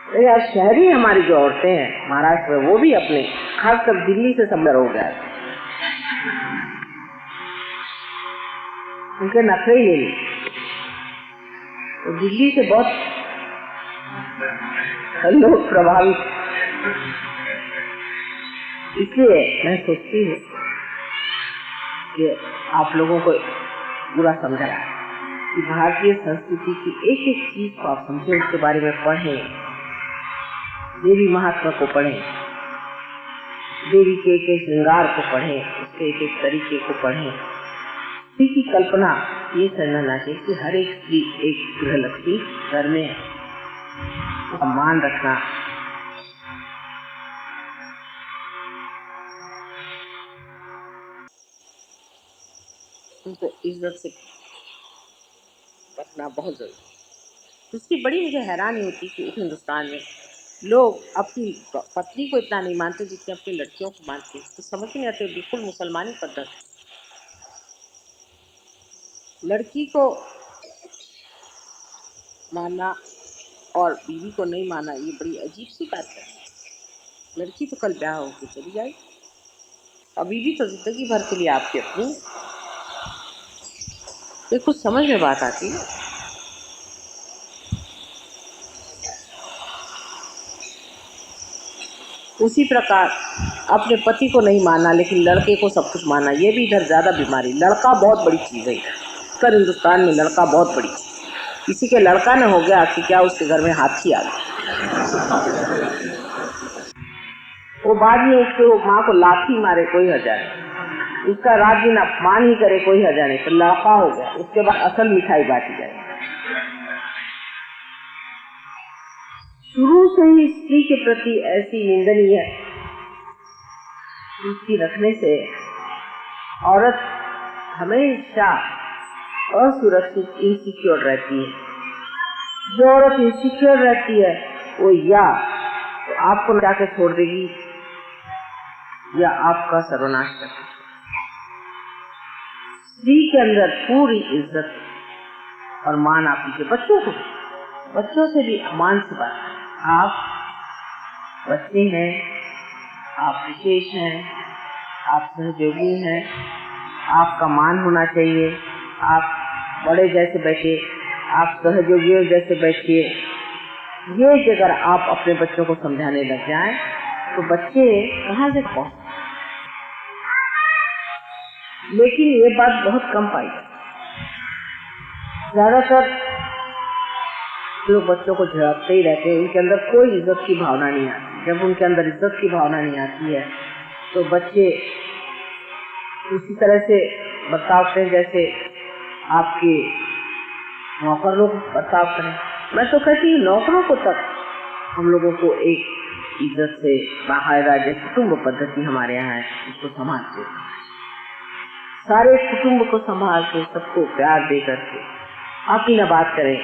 तो यार शहरी हमारी जो औरतें हैं महाराष्ट्र में, वो भी अपने खासकर दिल्ली से सुंदर हो गया, उनके नखरे ले ली। तो दिल्ली से बहुत लोग प्रभावित। इसलिए मैं सोचती हूँ कि आप लोगों को पूरा समझा कि भारतीय संस्कृति की एक एक चीज को आप समझे, उसके बारे में पढ़ें, देवी महात्मा को पढ़ें, देवी के एक श्रृंगार को पढ़ें, उसके एक एक तरीके को पढ़ें। स्त्री की कल्पना ये समझना चाहिए कि हर एक स्त्री एक गृहलक्ष्मी घर में सम्मान रखना, उनको इज्जत से रखना बहुत जरूरी। उसकी बड़ी मुझे हैरानी होती कि इस हिंदुस्तान में लोग अपनी पत्नी को इतना नहीं मानते जितने अपनी लड़कियों को मानते। तो समझ नहीं आते, बिल्कुल मुसलमानी पद्धति। लड़की को मानना और बीवी को नहीं मानना, ये बड़ी अजीब सी बात है। लड़की तो कल ब्याह होकर चली जाए और बीवी तो जिंदगी भर के लिए आपकी अपनी। ये कुछ समझ में बात आती है। उसी प्रकार अपने पति को नहीं माना लेकिन लड़के को सब कुछ माना, ये भी इधर ज्यादा बीमारी। लड़का बहुत बड़ी चीज है, उत्तर हिंदुस्तान में लड़का बहुत बड़ी चीज। किसी के लड़का न हो गया कि क्या उसके घर में हाथी आ गया। वो बाद में उसके वो माँ को लाठी मारे कोई हर्जा नहीं, उसका राज्य न अपमान ही करे कोई हर्जा नहीं, तो लड़का हो गया। उसके बाद असल मिठाई बांटी जाए। शुरू से ही स्त्री के प्रति ऐसी निंदनीय दृष्टि रखने से औरत हमेशा असुरक्षित, इनसिक्योर रहती है। जो औरत इनसिक्योर रहती है वो या तो आपको जाके छोड़ देगी या आपका सर्वनाश कर देगी। स्त्री के अंदर पूरी इज्जत और मान आप लीजिए। बच्चों से भी मान से बात। आप बच्चे हैं, आप विशेष हैं, आप सहयोगी हैं, आपका मान होना चाहिए। आप बड़े जैसे बैठे, आप सहयोगियों जैसे बैठिए। ये अगर आप अपने बच्चों को समझाने लग जाएं तो बच्चे कहाँ से पहुंचे। लेकिन ये बात बहुत कम पाई जाती। ज्यादातर लोग बच्चों को झड़कते ही रहते हैं, उनके अंदर कोई इज्जत की भावना नहीं आती। जब उनके अंदर इज्जत की भावना नहीं आती है तो बच्चे उसी तरह से बर्ताव करें जैसे आपके नौकर लोग बर्ताव करें। मैं तो कहती हूँ नौकरों को तक हम लोगों को एक इज्जत से बाकायदा जैसे कुटुंब पद्धति हमारे यहाँ है उसको संभालते, सारे कुटुंब को संभाल के सबको प्यार दे करके आप ही न बात करें।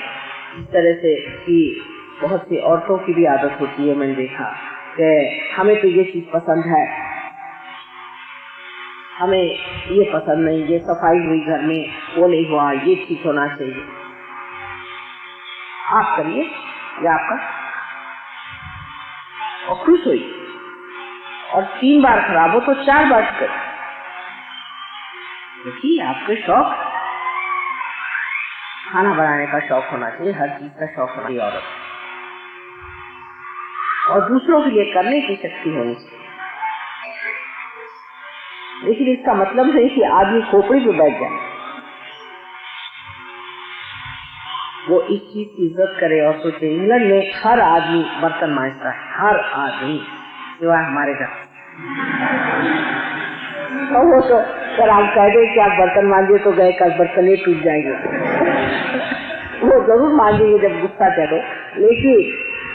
इस तरह से कि बहुत सी औरतों की भी आदत होती है, मैंने देखा कि हमें तो ये चीज पसंद है, हमें ये पसंद नहीं, ये सफाई हुई घर में, वो नहीं हुआ, ये ठीक होना चाहिए। आप करिए ये आपका और खुश हुई, और 3 बार खराब हो तो 4 बार करिए। देखिए आपके शौक, खाना बनाने का शौक होना चाहिए, हर चीज का शौक होना चाहिए औरत, और दूसरों के लिए करने की शक्ति होनी चाहिए। लेकिन इसका मतलब नहीं कि आदमी खोपड़ी पे बैठ जाए। वो इस चीज की इज्जत करे और सोचे। इंग्लैंड में हर आदमी बर्तन मांजता है, हर आदमी, सिवाय हमारे घर। और वो तो अगर आप कह दे कि आप बर्तन मांझे तो गए कल बर्तन ही टूट जाएंगे। वो जरूर मांझेंगे जब गुस्सा चढ़े, लेकिन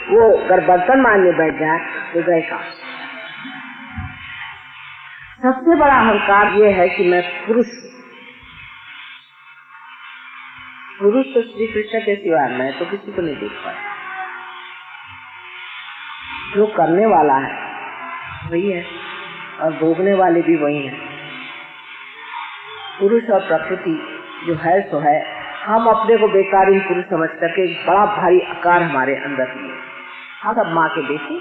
वो अगर बर्तन मांझने बैठ जाए तो गए काम। सबसे बड़ा अहंकार ये है कि मैं पुरुष तो श्री कृष्ण के सिवा मैं तो किसी को नहीं देख पाया। जो करने वाला है वही है और भोगने वाले भी वही है। पुरुष और प्रकृति जो है सो है। हम अपने को बेकार इन पुरुष समझ करके बड़ा भारी आकार हमारे अंदर ही है। हम सब माँ के बेटे।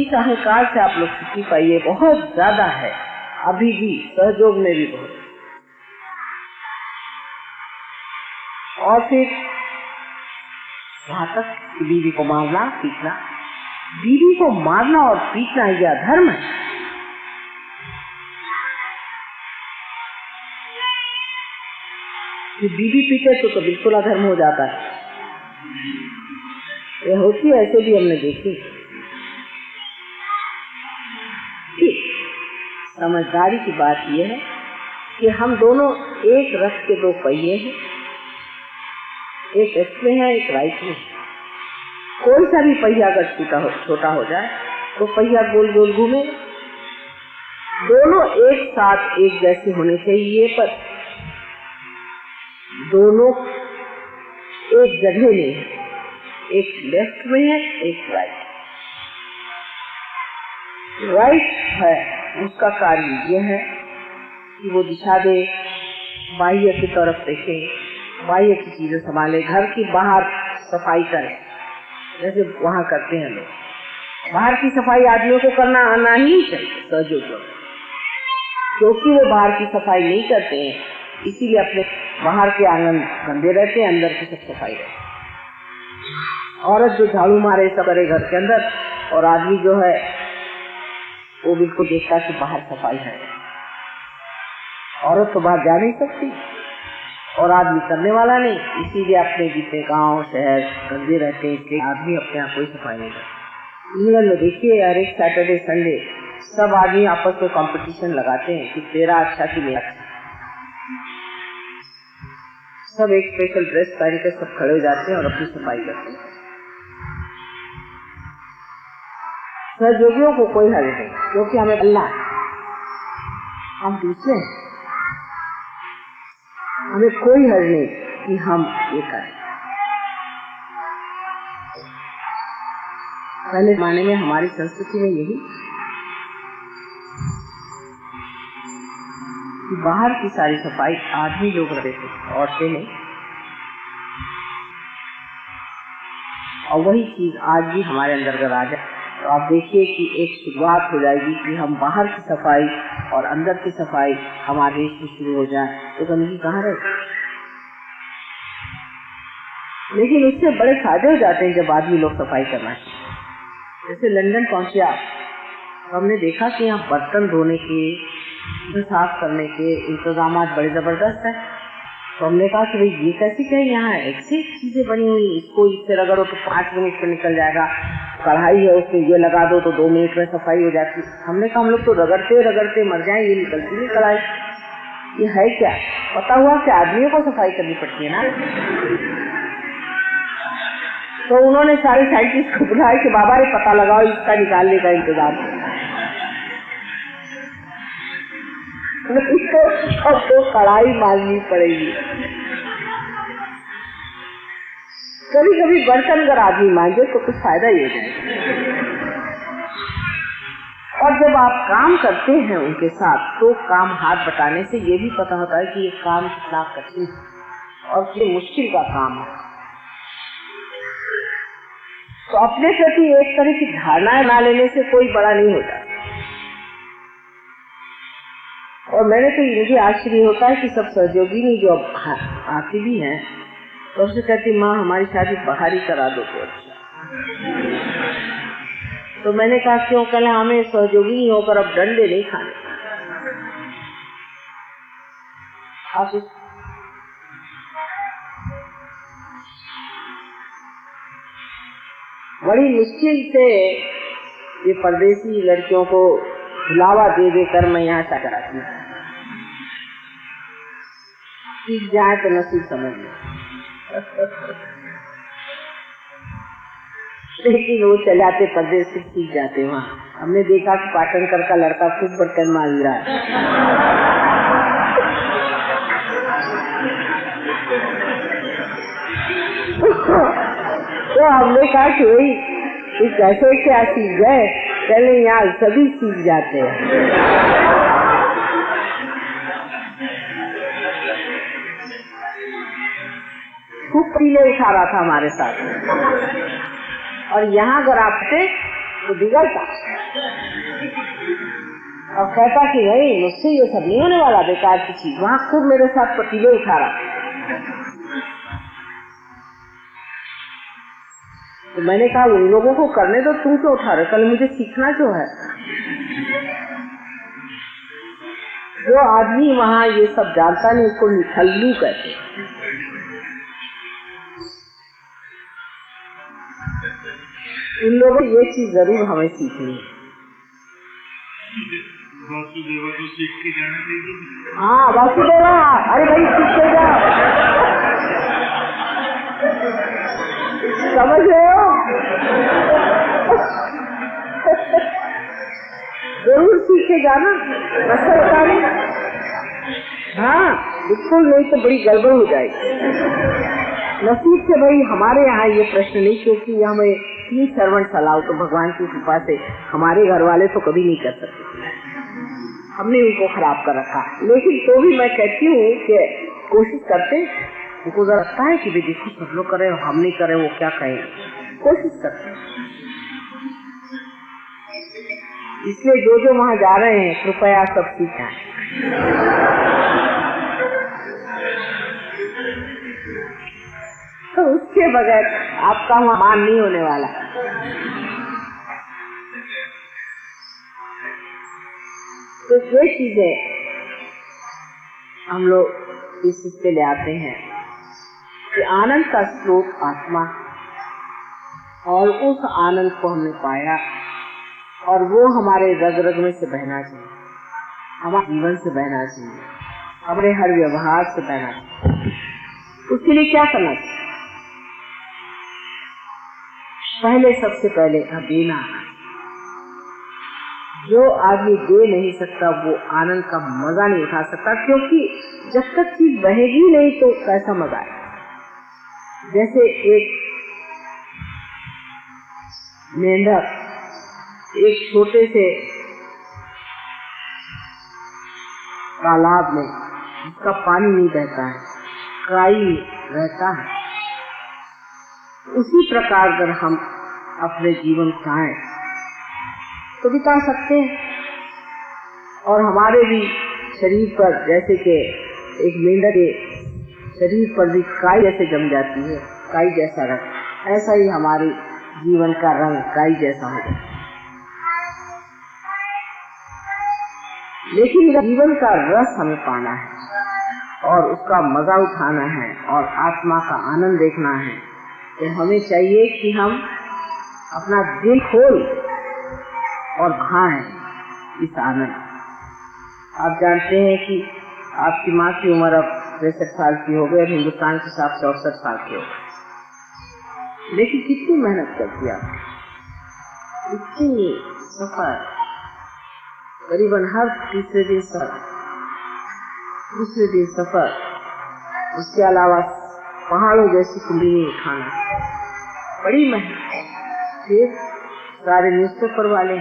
इस अहंकार से आप लोग छुट्टी पाइए, बहुत ज्यादा है अभी भी, सहयोग में भी बहुत। और फिर वहां तक कि बीवी को मारना पीटना, बीवी को मारना और पीटना यह अधर्म है। कि बीवी पीटे तो बिल्कुल अधर्म हो जाता है। ये होती है, ऐसे भी हमने देखी। समझदारी की बात यह है कि हम दोनों एक रथ के दो पहिए हैं, एक लेफ्ट में है एक राइट में। कोई सा भी पहिया अगर छोटा हो जाए तो पहिया गोल गोल घूमे। दोनों एक साथ एक जैसे होने चाहिए, पर दोनों एक जगह में है, एक लेफ्ट में है एक राइट। राइट है उसका कार्य यह है कि वो दिशा दे, बाह्य की तरफ देखे, बाह्य की चीजें संभाले, घर की बाहर सफाई करे, जैसे वहां करते हैं लोग। बाहर की सफाई आदमियों को करना आना ही चाहिए सहयोग, क्योंकि वो बाहर की सफाई नहीं करते हैं, इसीलिए अपने बाहर के आंगन गंदे रहते हैं, अंदर की सब सफाई रहती है। औरत जो झाड़ू मारे सब करे घर के अंदर, और आदमी जो है वो बिल्कुल देखता कि बाहर सफाई है। औरत तो बाहर जा नहीं सकती और आदमी करने वाला नहीं, इसीलिए अपने जितने गांव शहर गंदे रहते हैं, इसलिए आदमी अपने आप कोई सफाई नहीं करता। इंग्लैंड में देखिए, हर एक सैटरडे संडे सब आदमी आपस में कंपटीशन लगाते हैं कि तेरा अच्छा कि मेरा अच्छा। सब एक स्पेशल ड्रेस पहन के सब खड़े हो जाते हैं और अपनी सफाई करते हैं। सहयोगियों को कोई हल नहीं, क्योंकि हमें अल्लाह, हम दूसरे हैं, हमें कोई हल नहीं कि हम ये करें। पहले जमाने में हमारी संस्कृति में यही कि बाहर की सारी सफाई आदमी लोग करते थे, औरतें नहीं। और वही चीज आज भी हमारे अंदर अगर आ जाए तो आप देखिए कि एक शुरुआत हो जाएगी कि हम बाहर की सफाई और अंदर की सफाई हमारे देश में शुरू हो जाए तो गंदगी कहाँ रहे। लेकिन उससे बड़े फायदे हो जाते हैं जब आदमी लोग सफाई करना चाहिए। जैसे लंदन पहुंचे आप, तो हमने देखा कि यहाँ बर्तन धोने के, साफ करने के इंतजाम बड़े जबरदस्त है। तो हमने कहा कि भाई ये कैसी क्या यहाँ ऐसी चीजें बनी हुई, इसको इससे रगड़ो तो 5 मिनट में निकल जाएगा, कढ़ाई है उसमें ये लगा दो तो 2 मिनट में सफाई हो जाती। हमने कहा हम लोग तो रगड़ते रगड़ते मर जाए, ये निकलती नहीं कढ़ाई, ये है क्या? पता हुआ कि आदमियों को सफाई करनी पड़ती है ना। तो उन्होंने सारे साइंटिस्ट को बुलाया कि बाबा ये पता लगाओ, इसका निकालने का इंतजाम। इसको सबको कढ़ाई मारनी पड़ेगी। कभी कभी बर्तन अगर आदमी मांजे तो कुछ फायदा ही हो जाएगा। और जब आप काम करते हैं उनके साथ तो काम हाथ बटाने से ये भी पता होता है कि ये काम कितना कठिन और ये मुश्किल का काम है। तो अपने प्रति एक तरह की धारणाएं ना लेने से कोई बड़ा नहीं होता। और मैंने तो मुझे आश्चर्य होता है कि सब सहयोगी नहीं जो आती भी हैं तो उससे कहती माँ हमारी शादी बाहर ही करा दो तो अच्छा। तो मैंने कहा क्यों? कहले हमें सहयोगी नहीं होकर अब डंडे नहीं खाने। आप बड़ी मुश्किल से ये परदेसी लड़कियों को बुलावा दे देकर मैं यहाँ से कराती हूँ। सीख जाए तो नसीब समझ लो। लेकिन वो चले आते परदेश से, सीख जाते वहाँ। हमने देखा कि पाटनकर का लड़का खूब बर्तन मार रहा है। तो हमने कहा कि वही कैसे क्या सीख गए? पहले यहाँ सभी सीख जाते हैं। खूब पीले उठा रहा था हमारे साथ, और यहाँ अगर आप थे तो बिगड़ता और कहता कि नहीं मुझसे ये सब नहीं होने वाला, बेकार की चीज। वहाँ खूब मेरे साथ पतीले उठा रहा। तो मैंने कहा उन लोगों को करने तो तुम क्यों उठा रहे, कल मुझे सीखना क्यों है। जो आदमी वहाँ ये सब जानता नहीं उसको निठल्लू कहते हैं। उन लोगों को ये चीज जरूर हमें सीखनी है। वासुदेवा तो सीख के जाना चाहिए। हाँ वासुदेवा, अरे भाई सीख के जाओ, समझ रहे हो। जरूर सीख के जाना, रास्ता बताने। हाँ बिल्कुल, नहीं तो बड़ी गड़बड़ हो जाएगी। नसीब से भाई हमारे यहाँ ये प्रश्न नहीं, क्योंकि हमें 3 सर्वंट चलाओ तो भगवान की कृपा से हमारे घर वाले तो कभी नहीं कर सकते, हमने उनको खराब कर रखा। लेकिन तो भी मैं कहती हूँ कि कोशिश करते, उनको जरा लगता है कि भी देखो सब लोग करे हम नहीं करे, वो क्या कहें, कोशिश करते। इसलिए जो जो वहाँ जा रहे हैं कृपया सब सीखें। तो उसके बगैर आपका मान नहीं होने वाला। तो ये चीजें हम लोग इस से ले आते हैं कि आनंद का स्रोत आत्मा, और उस आनंद को हमने पाया और वो हमारे रग रग में से बहना चाहिए, हमारे जीवन से बहना चाहिए, हमारे हर व्यवहार से बहना चाहिए। उसके लिए क्या करना चाहिए? पहले सबसे पहले देना। जो आदमी दे नहीं सकता वो आनंद का मजा नहीं उठा सकता, क्योंकि जब तक चीज बहेगी नहीं तो कैसा मजा है। जैसे एक मेंढक एक छोटे से तालाब में जिसका पानी नहीं बहता है, काई रहता है, उसी प्रकार अगर हम अपने जीवन चाहें तो बिता सकते हैं। और हमारे भी शरीर पर जैसे कि एक मेंढक के शरीर पर भी काई जैसे जम जाती है, काई जैसा रंग, ऐसा ही हमारे जीवन का रंग काई जैसा हो जाता है। लेकिन जीवन का रस हमें पाना है और उसका मजा उठाना है और आत्मा का आनंद देखना है, तो हमें चाहिए कि हम अपना दिल खोल और भाएं इस आनंद। आप जानते हैं कि आपकी माँ की उम्र अब 63 साल की हो गई और हिंदुस्तान के हिसाब से 64 साल की हो गई, लेकिन कितनी मेहनत करती है आप, इतनी सफर, करीबन हर तीसरे दिन सफर, दूसरे दिन सफर, उसके अलावा पहाड़ों जैसी कुंडली उठाना, बड़ी मेहनत। फिर सारे न्यूज़पेपर वाले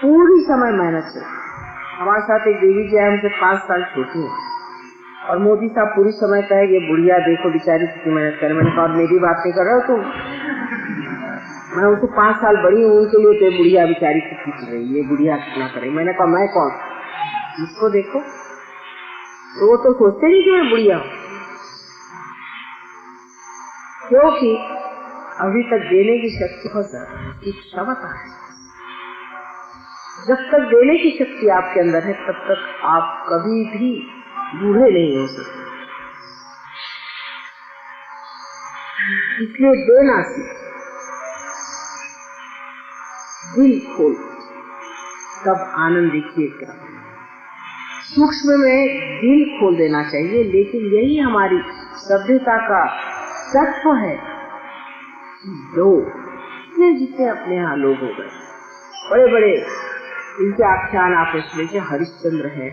पूरी समय मेहनत से। हमारे साथ एक देवी जी है, हमसे 5 साल छोटी है, और मोदी साहब पूरी समय कहे ये बुढ़िया देखो बेचारी कितनी मेहनत करे। मैंने कहा और मेरी बात नहीं कर रहे हो तुम, मैं उसको 5 साल बड़ी हूँ, उनके लिए तो बुढ़िया बेचारी कितनी कर रही, ये बुढ़िया कितना करे। मैंने कहा मैं कौन, इसको देखो। तो वो तो सोचते नहीं कि मैं बुढ़िया हूँ, क्योंकि अभी तक देने की शक्ति हो सकती, क्षमता है। जब तक देने की शक्ति आपके अंदर है तब तक आप कभी भी बूढ़े नहीं हो सकते। इसलिए देना सीख, दिल खोल, तब आनंद देखिए क्या। सूक्ष्म में दिल खोल देना चाहिए, लेकिन यही हमारी सभ्यता का तत्व है। लोग जितने अपने यहाँ लोग हो गए, बड़े बड़े इनके आख्यान आपने सुने, जैसे हरिश्चंद्र है,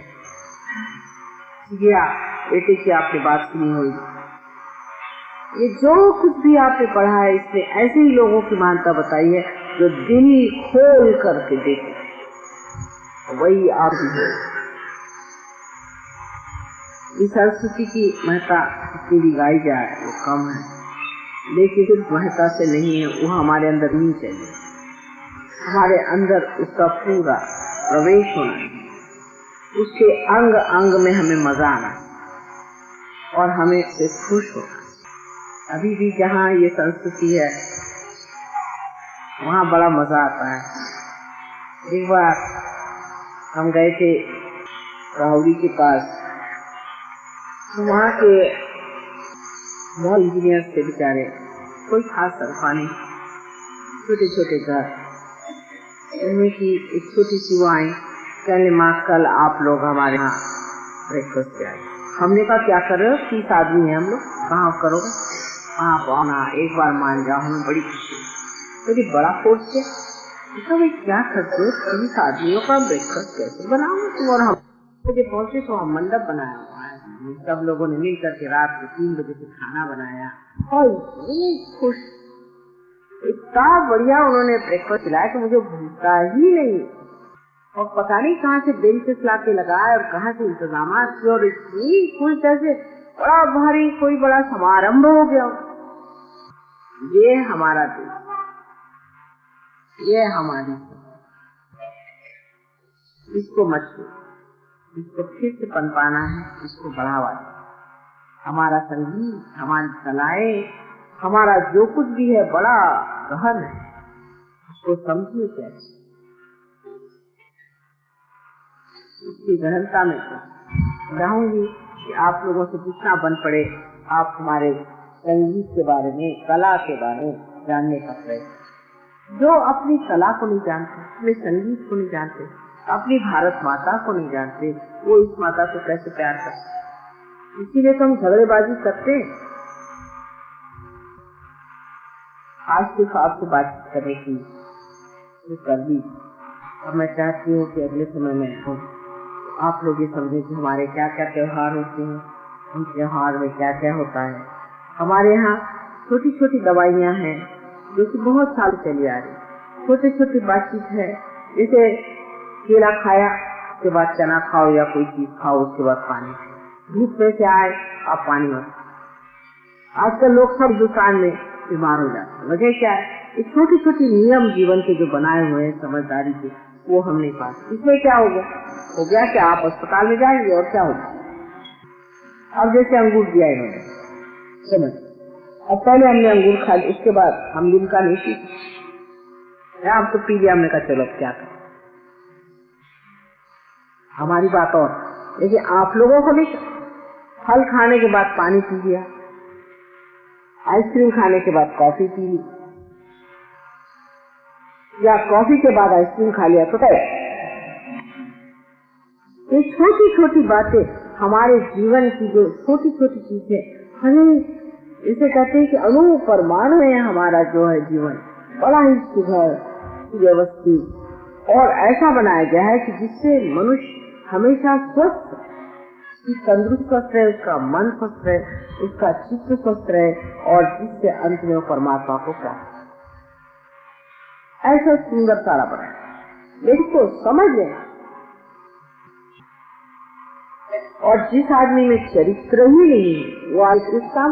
या बेटे की आपने बात सुनी होगी, ये जो कुछ भी आपने पढ़ा है इसमें ऐसे ही लोगों की महानता बताई है जो दिल खोल करके देखे, वही आप है। इस संस्कृति की महत्ता जितनी भी गाई जाए वो कम है, लेकिन सिर्फ महत्ता से नहीं है, वो हमारे अंदर नहीं चाहिए। हमारे अंदर उसका पूरा प्रवेश होना है, उसके अंग अंग में हमें मजा आना और हमें से खुश होना। अभी भी जहाँ ये संस्कृति है वहाँ बड़ा मजा आता है। एक बार हम गए थे राहुरी के पास, तो वहाँ के बहुत इंजीनियर थे बेचारे, कोई खास तनख्वाह नहीं, छोटे छोटे घर, उनमें की एक छोटी सी वो आई, कहने माँ कल आप लोग हमारे यहाँ ब्रेकफास्ट पे आए। हमने कहा क्या कर रहे हो, 30 आदमी है हम लोग, कहाँ करोगे, हाँ पाना एक बार मान जाओ, हमें बड़ी खुशी। मेरी बड़ा फोर्स है, भाई क्या करते हो, 30 आदमियों का ब्रेकफास्ट कैसे बनाओ तुम और हम। मुझे पहुंचे तो हम मंडप बनाया हुआ है, सब लोगों ने मिल करके रात को 3 बजे से खाना बनाया और खुश, इतना बढ़िया उन्होंने ब्रेकफास्ट खिलाया कि मुझे भूलता ही नहीं। और पता नहीं कहाँ से बेंचेस ला के लगाए और कहाँ से इंतजाम किए, और इतनी खुश जैसे बड़ा भारी कोई बड़ा समारंभ हो गया। ये हमारा देश, ये हमारी, इसको मत छो, इसको फिर से पनपाना है, इसको बढ़ावा दे। हमारा संगीत, हमारी कलाएं, हमारा जो कुछ भी है बड़ा गहन है, उसको समझिए कैसे। उसकी गहनता में चाहूंगी कि आप लोगों से जितना बन पड़े आप हमारे संगीत के बारे में, कला के बारे में जानने का प्रयत्न। जो अपनी कला को नहीं जानते, अपने संगीत को नहीं जानते, अपनी भारत माता को नहीं जानते, वो इस माता को कैसे प्यार करते। इसीलिए तो हम झगड़ेबाजी करते हैं। आज सिर्फ आपसे बात करने की कर दी, और मैं चाहती हूँ कि अगले समय में आप लोग ये समझे कि हमारे क्या क्या त्योहार होते हैं, उन त्योहार में क्या क्या होता है। हमारे यहाँ छोटी छोटी दवाइयाँ हैं जो कि बहुत साल चली आ रही, छोटी छोटी बातचीत है, जैसे केला खाया उसके बाद चना खाओ या कोई चीज खाओ, उसके बाद पानी, धूप में से आए आप पानी मत। आजकल लोग सब दुकान में बीमार हो जाते हैं, वजह क्या है, ये छोटी छोटी नियम जीवन के जो बनाए हुए हैं समझदारी के, वो हम नहीं पाते। इसमें क्या हो गया कि आप अस्पताल में जाएंगे और क्या होगा। अब जैसे अंगूर दिया इन्होंने, समझ, अब पहले हमने अंगूर खा लिया, उसके बाद हम लिमका नहीं पी, आप तो पी लिया, हमने कहा चलो क्या कर, हमारी बात और। लेकिन आप लोगों को नहीं, फल खाने के बाद पानी पी लिया, आइसक्रीम खाने के बाद कॉफी पी ली, या कॉफी के बाद आइसक्रीम खा लिया, तो क्या। ये छोटी छोटी बातें हमारे जीवन की, जो छोटी छोटी चीजें हमें, इसे कहते हैं कि अणु परमाणु में हमारा जो है जीवन बड़ा ही सुघड़ व्यवस्थित और ऐसा बनाया गया है कि जिससे मनुष्य हमेशा स्वस्थ, तंदुरुस्त स्वस्थ रहे, उसका मन स्वस्थ रहे, उसका चित्त स्वस्थ रहे, और जिससे अंत में वो परमात्मा को प्राप्त, ऐसा सुंदर सारा बना। लेकिन तो समझ लें, और जिस आदमी में चरित्र ही नहीं वो आज इस काम,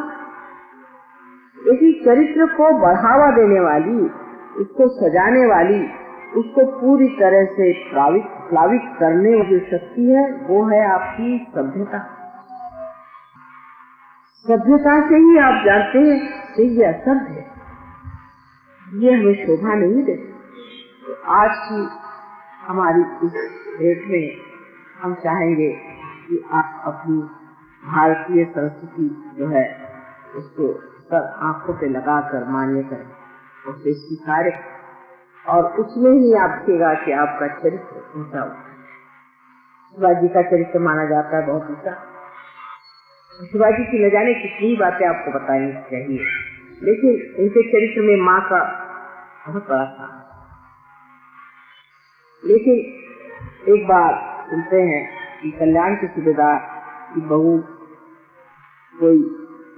लेकिन चरित्र को बढ़ावा देने वाली, उसको सजाने वाली, उसको पूरी तरह से प्लावित करने वाली जो शक्ति है वो है आपकी सभ्यता। सभ्यता से ही आप जानते हैं कि ये असभ्य है, ये हमें शोभा नहीं देती। तो आज की हमारी इस डेट में हम चाहेंगे कि आप अपनी भारतीय संस्कृति जो है उसको सर आंखों पे लगाकर मान्य करें, उसे स्वीकार, और उसमें ही आप देखिएगा कि आपका चरित्र ऊंचा होता है। शिवाजी का चरित्र माना जाता है बहुत ऊंचा। शिवाजी की न जाने कितनी बातें आपको बतानी चाहिए, लेकिन उनके चरित्र में माँ का बहुत बड़ा था। लेकिन एक बार सुनते हैं कि कल्याण के सूबेदार की बहू कोई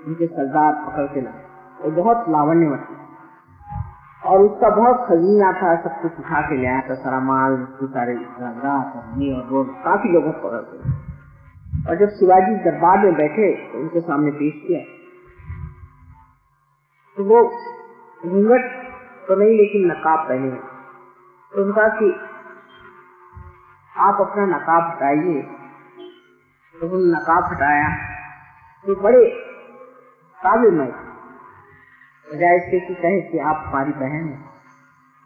उनके सरदार पकड़ के लाए, वो बहुत लावण्यवती और उसका बहुत खजीना था, सब कुछ उठा के ले आया था, सारा माल, सारे और वो काफी लोगों को पकड़ के। और जब शिवाजी दरबार में बैठे तो उनके सामने पेश किया, तो वो घूंघट तो नहीं लेकिन नकाब पहने, तो उनका कि आप अपना नकाब हटाइए। तो उन्होंने नकाब हटाया, तो बड़े काबिल में बजाय इसके कि कहे कि आप हमारी बहन हैं।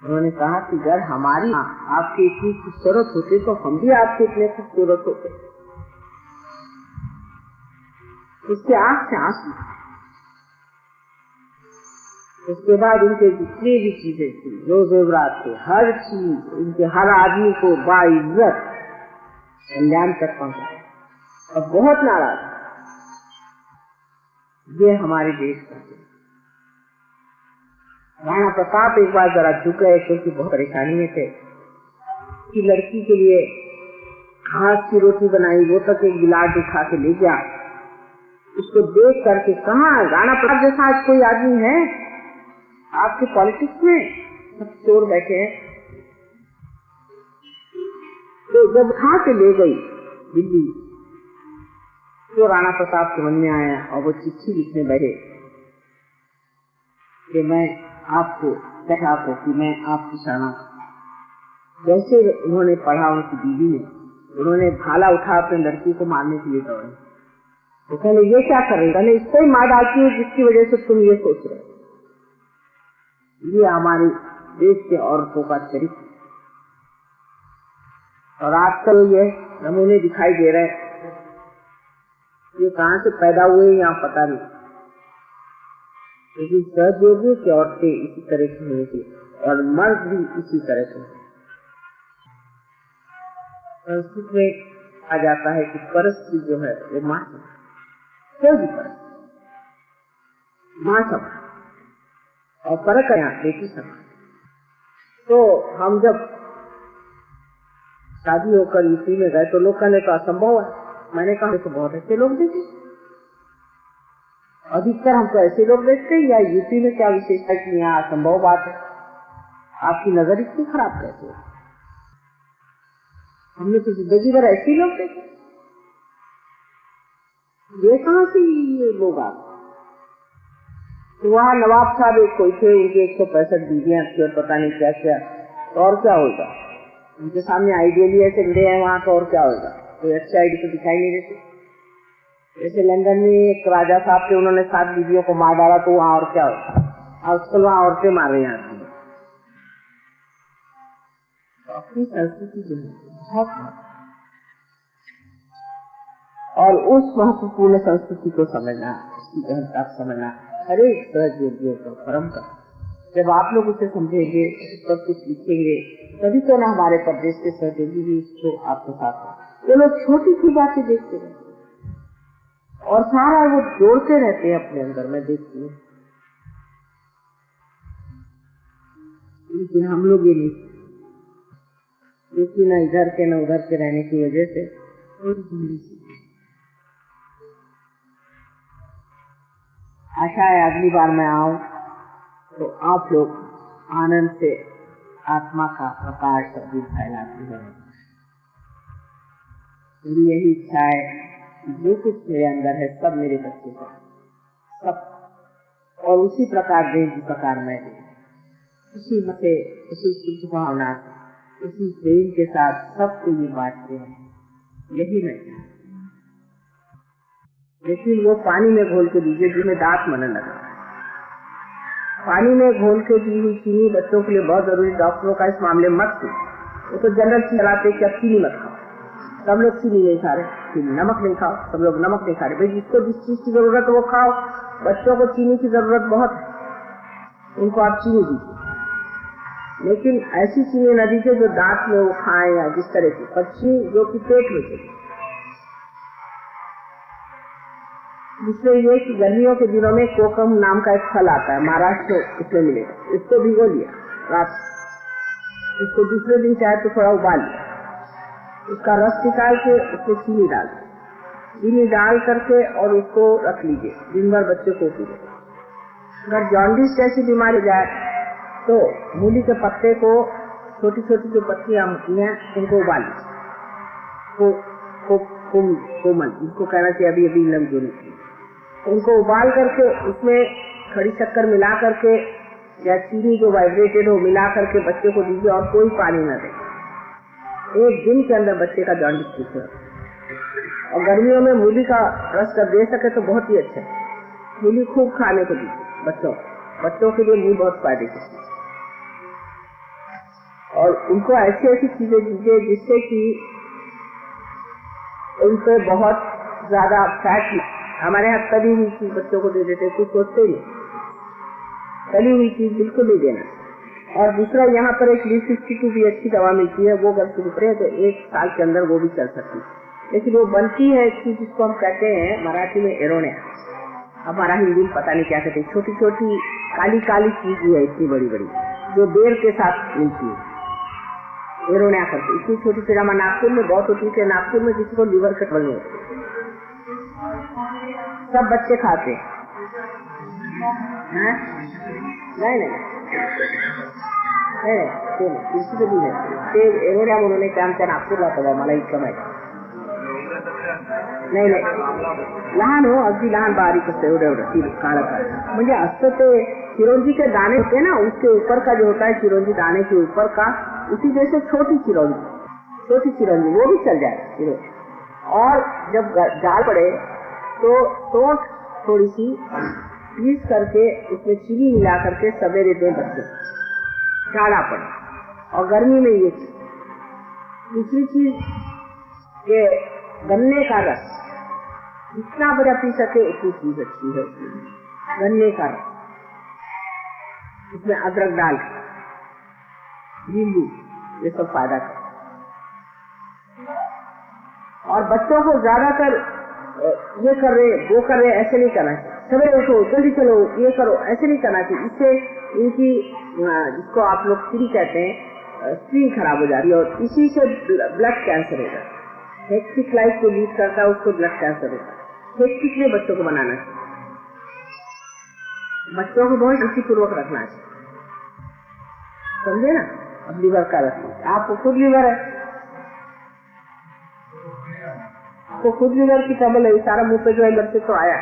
उन्होंने कहा कि अगर हमारी आपकी इतनी खूबसूरत होती तो हम भी आपके इतने खूबसूरत होते। उसके आंख से आंसू। उसके बाद उनके जितनी भी चीजें थी, जो जेवरात थे, हर चीज उनके हर आदमी को बाइज्जत कल्याण तक पहुंचाया और बहुत नाराज। ये हमारे देश का राणा प्रताप एक बार जरा झुक गए क्योंकि बहुत परेशानी में थे कि लड़की के लिए घास की रोटी बनाई, वो तक एक गिलास उठा के ले गया। उसको देख करके कहा, राणा प्रताप जैसा आज कोई आदमी है आपके पॉलिटिक्स में? सब चोर बैठे हैं। तो जब उठा के ले गई दिल्ली तो राणा प्रताप के मन में आया और वो चिट्ठी लिखने बैठे कि मैं आपको कहा कि मैं आपकी शरणा। जैसे उन्होंने पढ़ा उनकी बीवी ने, उन्होंने भाला उठा अपने लड़की को मारने के लिए दौड़े। तो कहले ये क्या कर रही? कहले इसको ही मार डालती हूँ जिसकी वजह से तुम ये सोच रहे। ये हमारे देश के औरतों का चरित्र और आजकल ये नमूने दिखाई दे रहे हैं। ये कहाँ से पैदा हुए यहाँ पता नहीं, लेकिन सहयोगी की औरतें इसी तरह की होती और मर्द भी इसी तरह के। संस्कृत में आ जाता है कि परस्त्री जो है वो माँ कोई भी परस्त्री माँ सब और परक यहाँ बेटी सब। तो हम जब शादी होकर यूपी में गए तो लोग कहने का असंभव है। मैंने कहा तो बहुत ऐसे लोग देखे, अधिकतर हम तो ऐसे लोग देखते हैं। या यूपी में क्या विशेषता है कि यहाँ असंभव बात है? आपकी नजर इतनी खराब कैसे? हमने तो जिंदगी भर ऐसे लोग देखे। ये कहाँ से ये लोग आ? तो वहाँ नवाब साहब एक कोई थे, उनके 165 बीवियां थी और पता नहीं क्या क्या। और क्या होगा? उनके सामने आइडियली ऐसे खड़े हैं वहाँ, तो और क्या होगा? कोई अच्छी आइडिया तो दिखाई नहीं देती। जैसे लंदन में एक राजा साहब थे, उन्होंने 7 बीवियों को मार डाला, तो वहाँ और क्या होगा? आजकल वहाँ औरतें मार रही हैं। अपनी संस्कृति जो है बहुत, और उस महत्वपूर्ण संस्कृति को समझना, उसकी गहनता समझना हर एक सहयोगियों का परम का। जब आप लोग उसे समझेंगे, सब कुछ लिखेंगे, तभी तो ना हमारे प्रदेश के सहयोगी भी इसको आपके साथ हैं। वो लोग छोटी सी बातें देखते रहते और सारा वो जोड़ते रहते हैं अपने अंदर, मैं देखती हूँ। लेकिन हम लोग ये नहीं, क्योंकि न इधर के न उधर के रहने की वजह से आशा है अगली बार मैं आऊं तो आप लोग आनंद से आत्मा का प्रकाश शब्द फैलाते हैं। मेरी यही इच्छा है कि जो कुछ मेरे अंदर है सब मेरे बच्चे का सब, और उसी प्रकार दे जिस प्रकार मैं दे, उसी से, उसी शुद्ध भावना, उसी प्रेम के साथ सबको ये बांटते हैं। यही मैं चाहता। लेकिन वो पानी में घोल के दीजिए जिसमें दांत मरने लगा। पानी में घोल के दी हुई चीनी बच्चों के लिए बहुत जरूरी। डॉक्टरों का इस मामले में मत सुनो। वो तो जनरल चलाते कि अब चीनी मत खाओ। सब लोग चीनी नहीं खा रहे, नमक नहीं खाओ, सब लोग नमक नहीं खा रहे। भाई जिसको जिस चीज की जरूरत है वो खाओ। बच्चों को चीनी की जरूरत बहुत है, उनको आप चीनी दीजिए, लेकिन ऐसी चीनी न दीजिए जो दांत में वो खाएं या जिस तरह की, पक्षी जो कि पेट में चले। दूसरे ये कि गर्मियों के दिनों में कोकम नाम का एक फल आता है, महाराष्ट्र इसमें मिलेगा। इसको भिगो लिया रात, इसको दूसरे दिन चाहे तो थोड़ा उबाल लिया, उसका रस निकाल के उसमें चीनी डाल करके और उसको रख लीजिए। दिन भर बच्चे को पीजिए। अगर जॉन्डिस जैसी बीमारी जाए तो मूली के पत्ते को, छोटी छोटी जो पत्तियां होती हैं उनको उबाल लीजिए। कोमल जिसको कहना चाहिए अभी अभी नमकीन, उनको उबाल करके उसमें खड़ी शक्कर मिला करके या चीनी जो वाइब्रेटेड हो मिला करके बच्चे को दीजिए और कोई पानी न दे। 1 दिन के अंदर बच्चे का जॉन्डिस ठीक है। और गर्मियों में मूली का रस कर दे सके तो बहुत ही अच्छा है। मूली खूब खाने को दीजिए बच्चों, बच्चों के लिए नींद बहुत फायदे की चीज, और उनको ऐसी ऐसी चीजें दीजिए जिससे कि उन पे बहुत ज्यादा फैट नहीं। हमारे यहाँ तली हुई चीज बच्चों को दे देते, कुछ सोचते नहीं, तली हुई चीज बिल्कुल नहीं देना। और दूसरा, यहाँ पर एक लीफ-62 भी अच्छी दवा मिलती है, वो अगर शुरू करें तो 1 साल के अंदर वो भी चल सकती है। लेकिन वो बनती है एक चीज जिसको हम कहते हैं मराठी में एरोनिया, हमारा हिंदी में पता नहीं क्या कहते हैं, छोटी छोटी काली काली चीज है इतनी बड़ी बड़ी, जो बेर के साथ मिलती है, एरोनिया करते। इतनी छोटी चीज हमारे नागपुर में बहुत होती है, नागपुर में किसी को लीवर के ट्रबल नहीं होते, सब बच्चे खाते हैं। किसी को भी नाही, एरोनिया म्हणून एक आमच्या नागपूरला होता, मला इतकं माहिती नाही। लहान हो, अगदी लहान बारीक असतं, एवढं काळं काळं, म्हणजे असतं ते चिरौंजी के दाने होते ना, उसके ऊपर का जो होता है चिरौंजी दाने के ऊपर का, उसी जैसे छोटी चिरौंजी वो भी चल जाए। और जब जाल पड़े तो सोंठ थोड़ी सी पीस करके उसमें चीनी मिला करके सवेरे दें बच्चे, जाड़ा पड़े, और गर्मी में ये चीज। दूसरी चीज ये गन्ने का रस, जितना बड़ा पी सके उतनी चीज अच्छी है। गन्ने का रस, इसमें अदरक डाल, नींबू, ये सब फायदा कर। और बच्चों को ज्यादातर ये कर रहे वो कर रहे ऐसे नहीं करना चाहिए, सवेरे उठो जल्दी चलो ये करो, ऐसे नहीं करना चाहिए। इससे इनकी जिसको आप लोग स्त्री कहते हैं, स्क्रीन खराब हो जाती है, और इसी से ब्लड कैंसर होता है। हेक्टिक लाइफ को लीड करता है, उसको ब्लड कैंसर होता है। हेक्टिक में बच्चों को बनाना चाहिए, बच्चों को बहुत शांतिपूर्वक रखना चाहिए, समझे ना। अब लीवर का रखना, आपको खुद लीवर है, आपको खुद लीवर की ट्रबल है, सारा मुंह पे जो है बच्चे तो आया,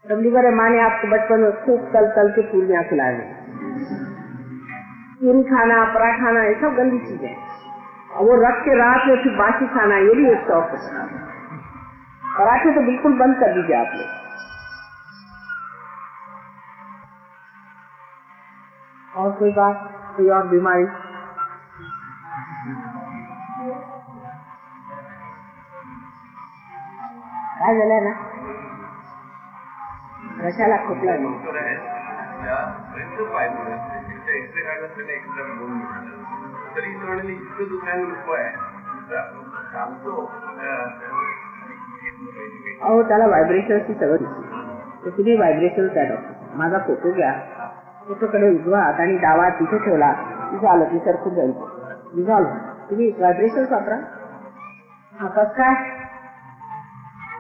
तब लीवर है। माने आपको बचपन में खूब तल के पूरियां खिलाए, पूरी खाना, पराठा खाना, ये सब गंदी चीजें, और वो रख के रात में फिर बासी खाना, ये भी एक शौक है। पराठे तो बिल्कुल बंद कर दीजिए आप लोग। और कोई बात, कोई और बीमारी? काय झालंय ना, कशाला खोकला नाही? अहो त्याला व्हायब्रेशनची सवय होती, किती व्हायब्रेशन त्या डॉक्टर. माझा फोटो घ्या, फोटोकडे उजवा हात आणि डावा हात तिथे ठेवला, झालं ती सरकून जाईल, झालं. तुम्ही व्हायब्रेशन वापरा. हा कस काय?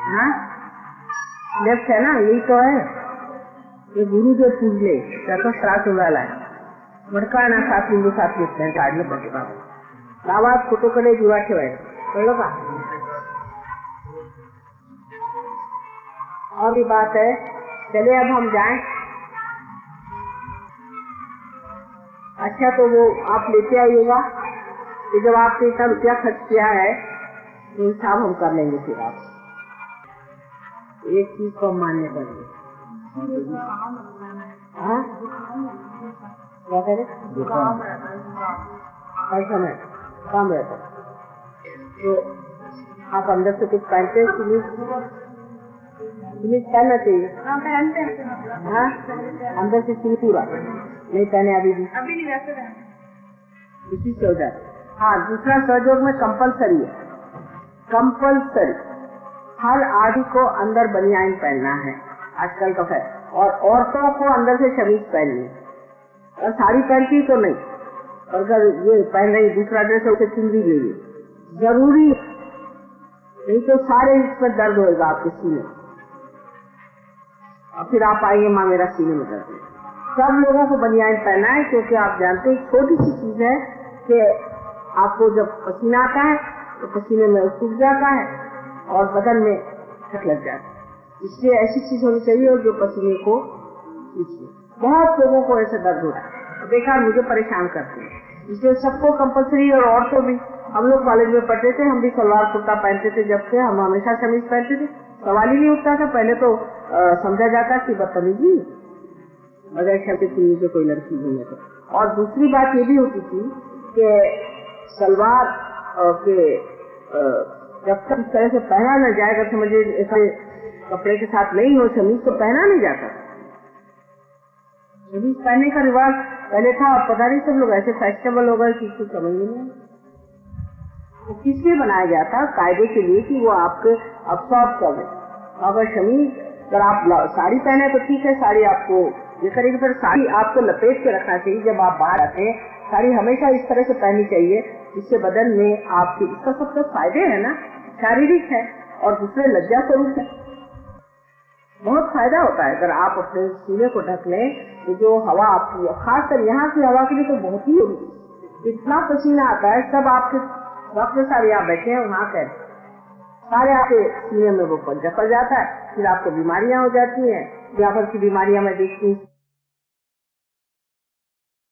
हाँ लेफ्ट है ना, यही तो है. ये गुरु जो पूजले त्याचा त्रास उडाला आहे. मडकाळना 7 लिंबू 7 घेतले काढलं पाहिजे बाबा. गावात फोटोकडे दिवा ठेवायचा, कळलं का? और भी बात है, चलिए अब हम जाएं. अच्छा तो वो आप लेते आइएगा, तो जब आपने इतना रुपया खर्च किया है तो हिसाब हम कर लेंगे. फिर आप एक चीज को मान्य करेंगे. हाँ क्या करें? ऐसा नहीं काम रहता तो आप अंदर से कुछ पहनते हैं, सिमित पहनना चाहिए. हाँ अंदर से सिमित पूरा नहीं पहने अभी भी नहीं वैसे इसी से हो जाए. हाँ दूसरा सहयोग में कंपलसरी है, कंपलसरी हर आदमी को अंदर बनियान पहनना है आजकल का है, और औरतों को अंदर से शमीज पहननी है. और साड़ी पहनती तो नहीं, और अगर ये पहन रही दूसरा ड्रेस है उसे चुनरी ले ली, जरूरी नहीं तो सारे इसमें दर्द होगा आपके सीने, और फिर आप आएंगे माँ मेरा सीने में दर्द है. सब लोगों को बनियान पहनना है, क्योंकि आप जानते हैं छोटी सी चीज है कि आपको जब पसीना आता है तो पसीने में सूख जाता है और बदन में ठक लग जाता है. इसलिए ऐसी चीज होनी चाहिए जो पसीने को खींचे. बहुत लोगों को ऐसे दर्द होता है, बेकार मुझे परेशान करते हैं. इसलिए सबको कंपलसरी, और औरतों भी. हम लोग कॉलेज में पढ़ते थे, हम भी सलवार कुर्ता पहनते थे, जब से हम हमेशा शमीज पहनते थे, सवाल ही नहीं उठता था. पहले तो समझा जाता कि बदतमीजी, बगैर शर्त सीने के कोई लड़की घूमे तो। और दूसरी बात ये भी होती थी कि सलवार के जब तक इस तरह से पहना न जाएगा, समझिए ऐसे कपड़े के साथ नहीं हो, शमीज तो पहना नहीं जाता। शमीज पहनने का रिवाज पहले था, अब पता नहीं सब लोग ऐसे फैशनेबल हो गए कि कुछ समझ नहीं। तो किस लिए बनाया जाता? कायदे के लिए कि वो आपके अब्सॉर्ब कर दे। अगर शमीज, अगर आप साड़ी पहने तो ठीक है, साड़ी आपको ये करेगी, फिर साड़ी आपको लपेट के रखना चाहिए। जब आप बाहर आते हैं साड़ी हमेशा इस तरह से पहननी चाहिए जिससे बदन में आपके, इसका सबसे फायदे है ना, शारीरिक है और दूसरे लज्जा स्वरूप है, बहुत फायदा होता है। अगर आप अपने सीने को ढक लें तो जो हवा आपकी, खासकर यहाँ की हवा के लिए तो बहुत ही, इतना पसीना आता है, सब आपके वक्त सारे आप बैठे हैं वहाँ कर सारे आपके सीने में वो जकड़ जाता है, फिर आपको बीमारियां हो जाती हैं। यहाँ पर की बीमारियां मैं देखती हूँ